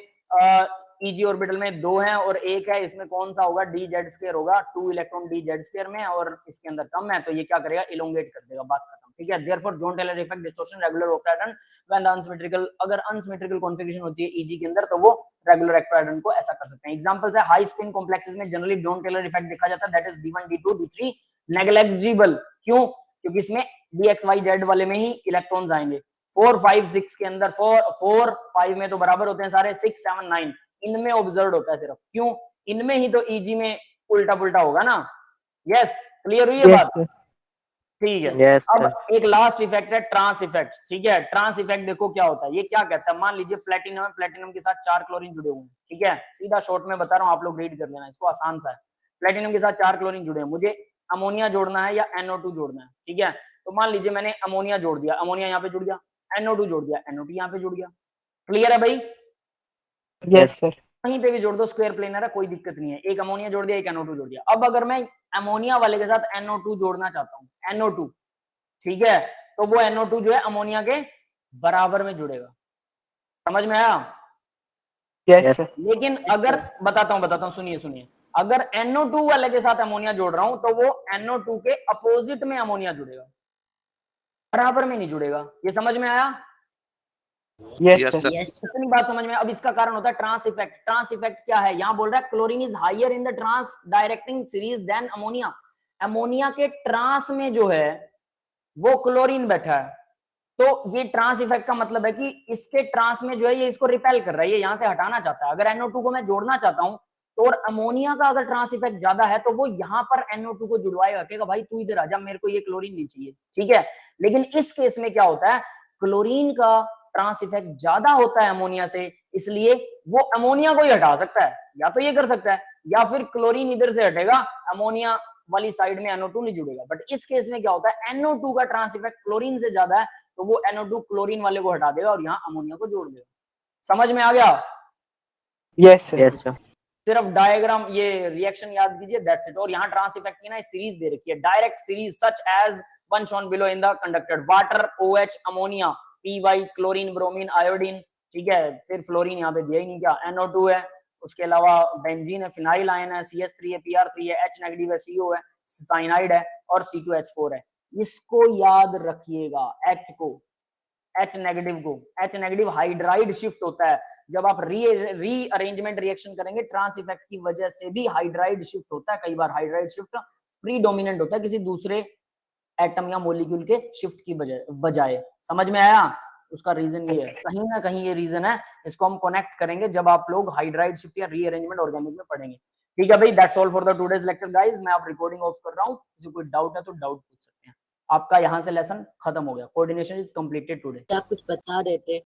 Eg ऑर्बिटल में 2 है और 1 है, इसमें कौन सा होगा, DZ स्क्वायर होगा, 2 इलेक्ट्रॉन DZ स्क्वायर में, और इसके अंदर कम है तो ये क्या करेगा, इलोंगेट कर देगा, बात खत्म, ठीक है। Therefore John Teller effect distortion regular octahedron when the unsymmetrical, अगर अनसिमेट्रिकल कॉन्फ़िगरेशन होती है Eg के अंदर तो वो रेगुलर ऑक्टाहेड्रन को ऐसा कर सकते हैं। एग्जांपल्स है, हाई स्पिन कॉम्प्लेक्सेस में जनरली जॉन टेलर इफेक्ट देखा जाता है, that is D1 D2 D3 negligible. क्यों, क्योंकि इसमें DXYZ वाले में ही इलेक्ट्रॉन्स आएंगे। 4 5 6 के अंदर 4 5 में तो बराबर होते हैं सारे, 6 7 9 इनमें ऑब्जर्व होता है सिर्फ। क्यों, इनमें ही तो Eg में उल्टा पुल्टा होगा ना। यस, क्लियर हुई है बात, ठीक है। अब एक लास्ट इफेक्ट है ट्रांस इफेक्ट, ठीक है। ट्रांस इफेक्ट देखो क्या होता है, ये क्या कहता है, मान लीजिए प्लेटिनम है, प्लेटिनम के साथ 4 क्लोरीन जुड़े हुए हैं, ठीक है। सीधा शॉर्ट में बता रहा हूं, आप लोग रीड कर लेना इसको, आसान सा है। प्लेटिनम के साथ 4 क्लोरीन जुड़े हैं, मुझे अमोनिया जोड़ना है या NO2 जोड़ना है, ठीक है। तो मान लीजिए मैंने अमोनिया जोड़ दिया, अमोनिया यहाँ पे जुड़ गया, NO2 जोड़ दिया, NO2 यहाँ पे जुड़ गया। क्लियर है भाई। Yes sir. कहीं पे भी जोड़ दो, स्क्वायर प्लेनर है, कोई दिक्कत नहीं है। एक अमोनिया जोड़ दिया, एक NO2 जोड़ दिया। अब अगर मैं अमोनिया वाले के साथ NO2 जोड़ना चाहता हूँ, NO2, ठीक है, तो वो NO2 जो है अमोनिया के बराबर में जुड़ेगा। समझ में आया। Yes sir. लेकिन अगर बताता हूं, सुनिए, अगर NO2 वाले के साथ अमोनिया जोड़ रहा हूं तो वो NO2 के अपोजिट में अमोनिया जुड़ेगा, बराबर में नहीं जुड़ेगा। ये समझ में आया। Yes sir. इतनी बात समझ में। अब इसका कारण होता है ट्रांस इफेक्ट। ट्रांस इफेक्ट क्या है, यहां बोल रहा है chlorine is higher in the trans directing series than ammonia. Ammonia के ट्रांस में जो है वो क्लोरीन बैठा है, तो ये ट्रांस इफेक्ट का मतलब है कि इसके ट्रांस में जो है ये इसको रिपेल कर रहा है, ये यहां से हटाना चाहता है। अगर NO2 को मैं जोड़ना चाहता हूं तो, और अमोनिया का अगर ट्रांस इफेक्ट ज्यादा है तो वो यहाँ पर NO2 को जुड़वाएगा, कहेगा भाई तू इधर आजा, मेरे को ये क्लोरीन नहीं चाहिए, ठीक है। लेकिन इस केस में क्या होता है, क्लोरीन का ट्रांस इफेक्ट ज्यादा होता है अमोनिया से, इसलिए वो अमोनिया को ही हटा सकता है, या तो ये कर सकता है, या फिर क्लोरीन इधर से हटेगा, अमोनिया वाली साइड में NO2 नहीं जुड़ेगा। बट इस केस में क्या होता है, NO2 का ट्रांस इफेक्ट क्लोरीन से ज्यादा है, तो वो NO2 क्लोरीन वाले को हटा देगा और यहाँ अमोनिया को जोड़ देगा। समझ में आ गया। Yes sir. सिर्फ डायग्राम ये रिएक्शन याद कीजिए, दैट्स इट। और यहाँ ट्रांस इफेक्ट की ना सीरीज दे रखी है, direct series such as one shown below in the conducted water, OH ammonia, PY chlorine bromine iodine, ठीक है। फिर फ्लोरीन यहाँ पे दिया ही नहीं, क्या NO2 है, उसके अलावा बेंजीन है, फिनाइल आयन है, CH3 है, PR3 है, H नेगेटिव है, CO है, साइनाइड है और C2H4 है। इसको याद रखिएगा, H को, H नेगेटिव को, H नेगेटिव हाइड्राइड शिफ्ट होता है जब आप रीअरेंजमेंट रिएक्शन करेंगे, ट्रांस इफेक्ट की वजह से भी हाइड्राइड शिफ्ट होता है। कई बार हाइड्राइड शिफ्ट प्रीडोमिनेंट होता है किसी दूसरे एटम या मॉलिक्यूल के शिफ्ट की बजाय। समझ में आया? उसका रीजन ये है, कहीं ना कहीं ये रीजन है। इसको हम कनेक्ट करेंगे जब आप लोग हाइड्राइड शिफ्ट या रीअरेंजमेंट ऑर्गेनिक में पढ़ेंगे। ठीक है भाई, that's all for the today's lecture guys. मैं आप रिकॉर्डिंग ऑफ कर रहा हूँ, किसी कोई डाउट है तो डाउट पूछ सकते हैं। आपका यहाँ से लेसन खत्म हो गया, कोऑर्डिनेशन इज कंप्लीटेड टुडे। आप कुछ बता देते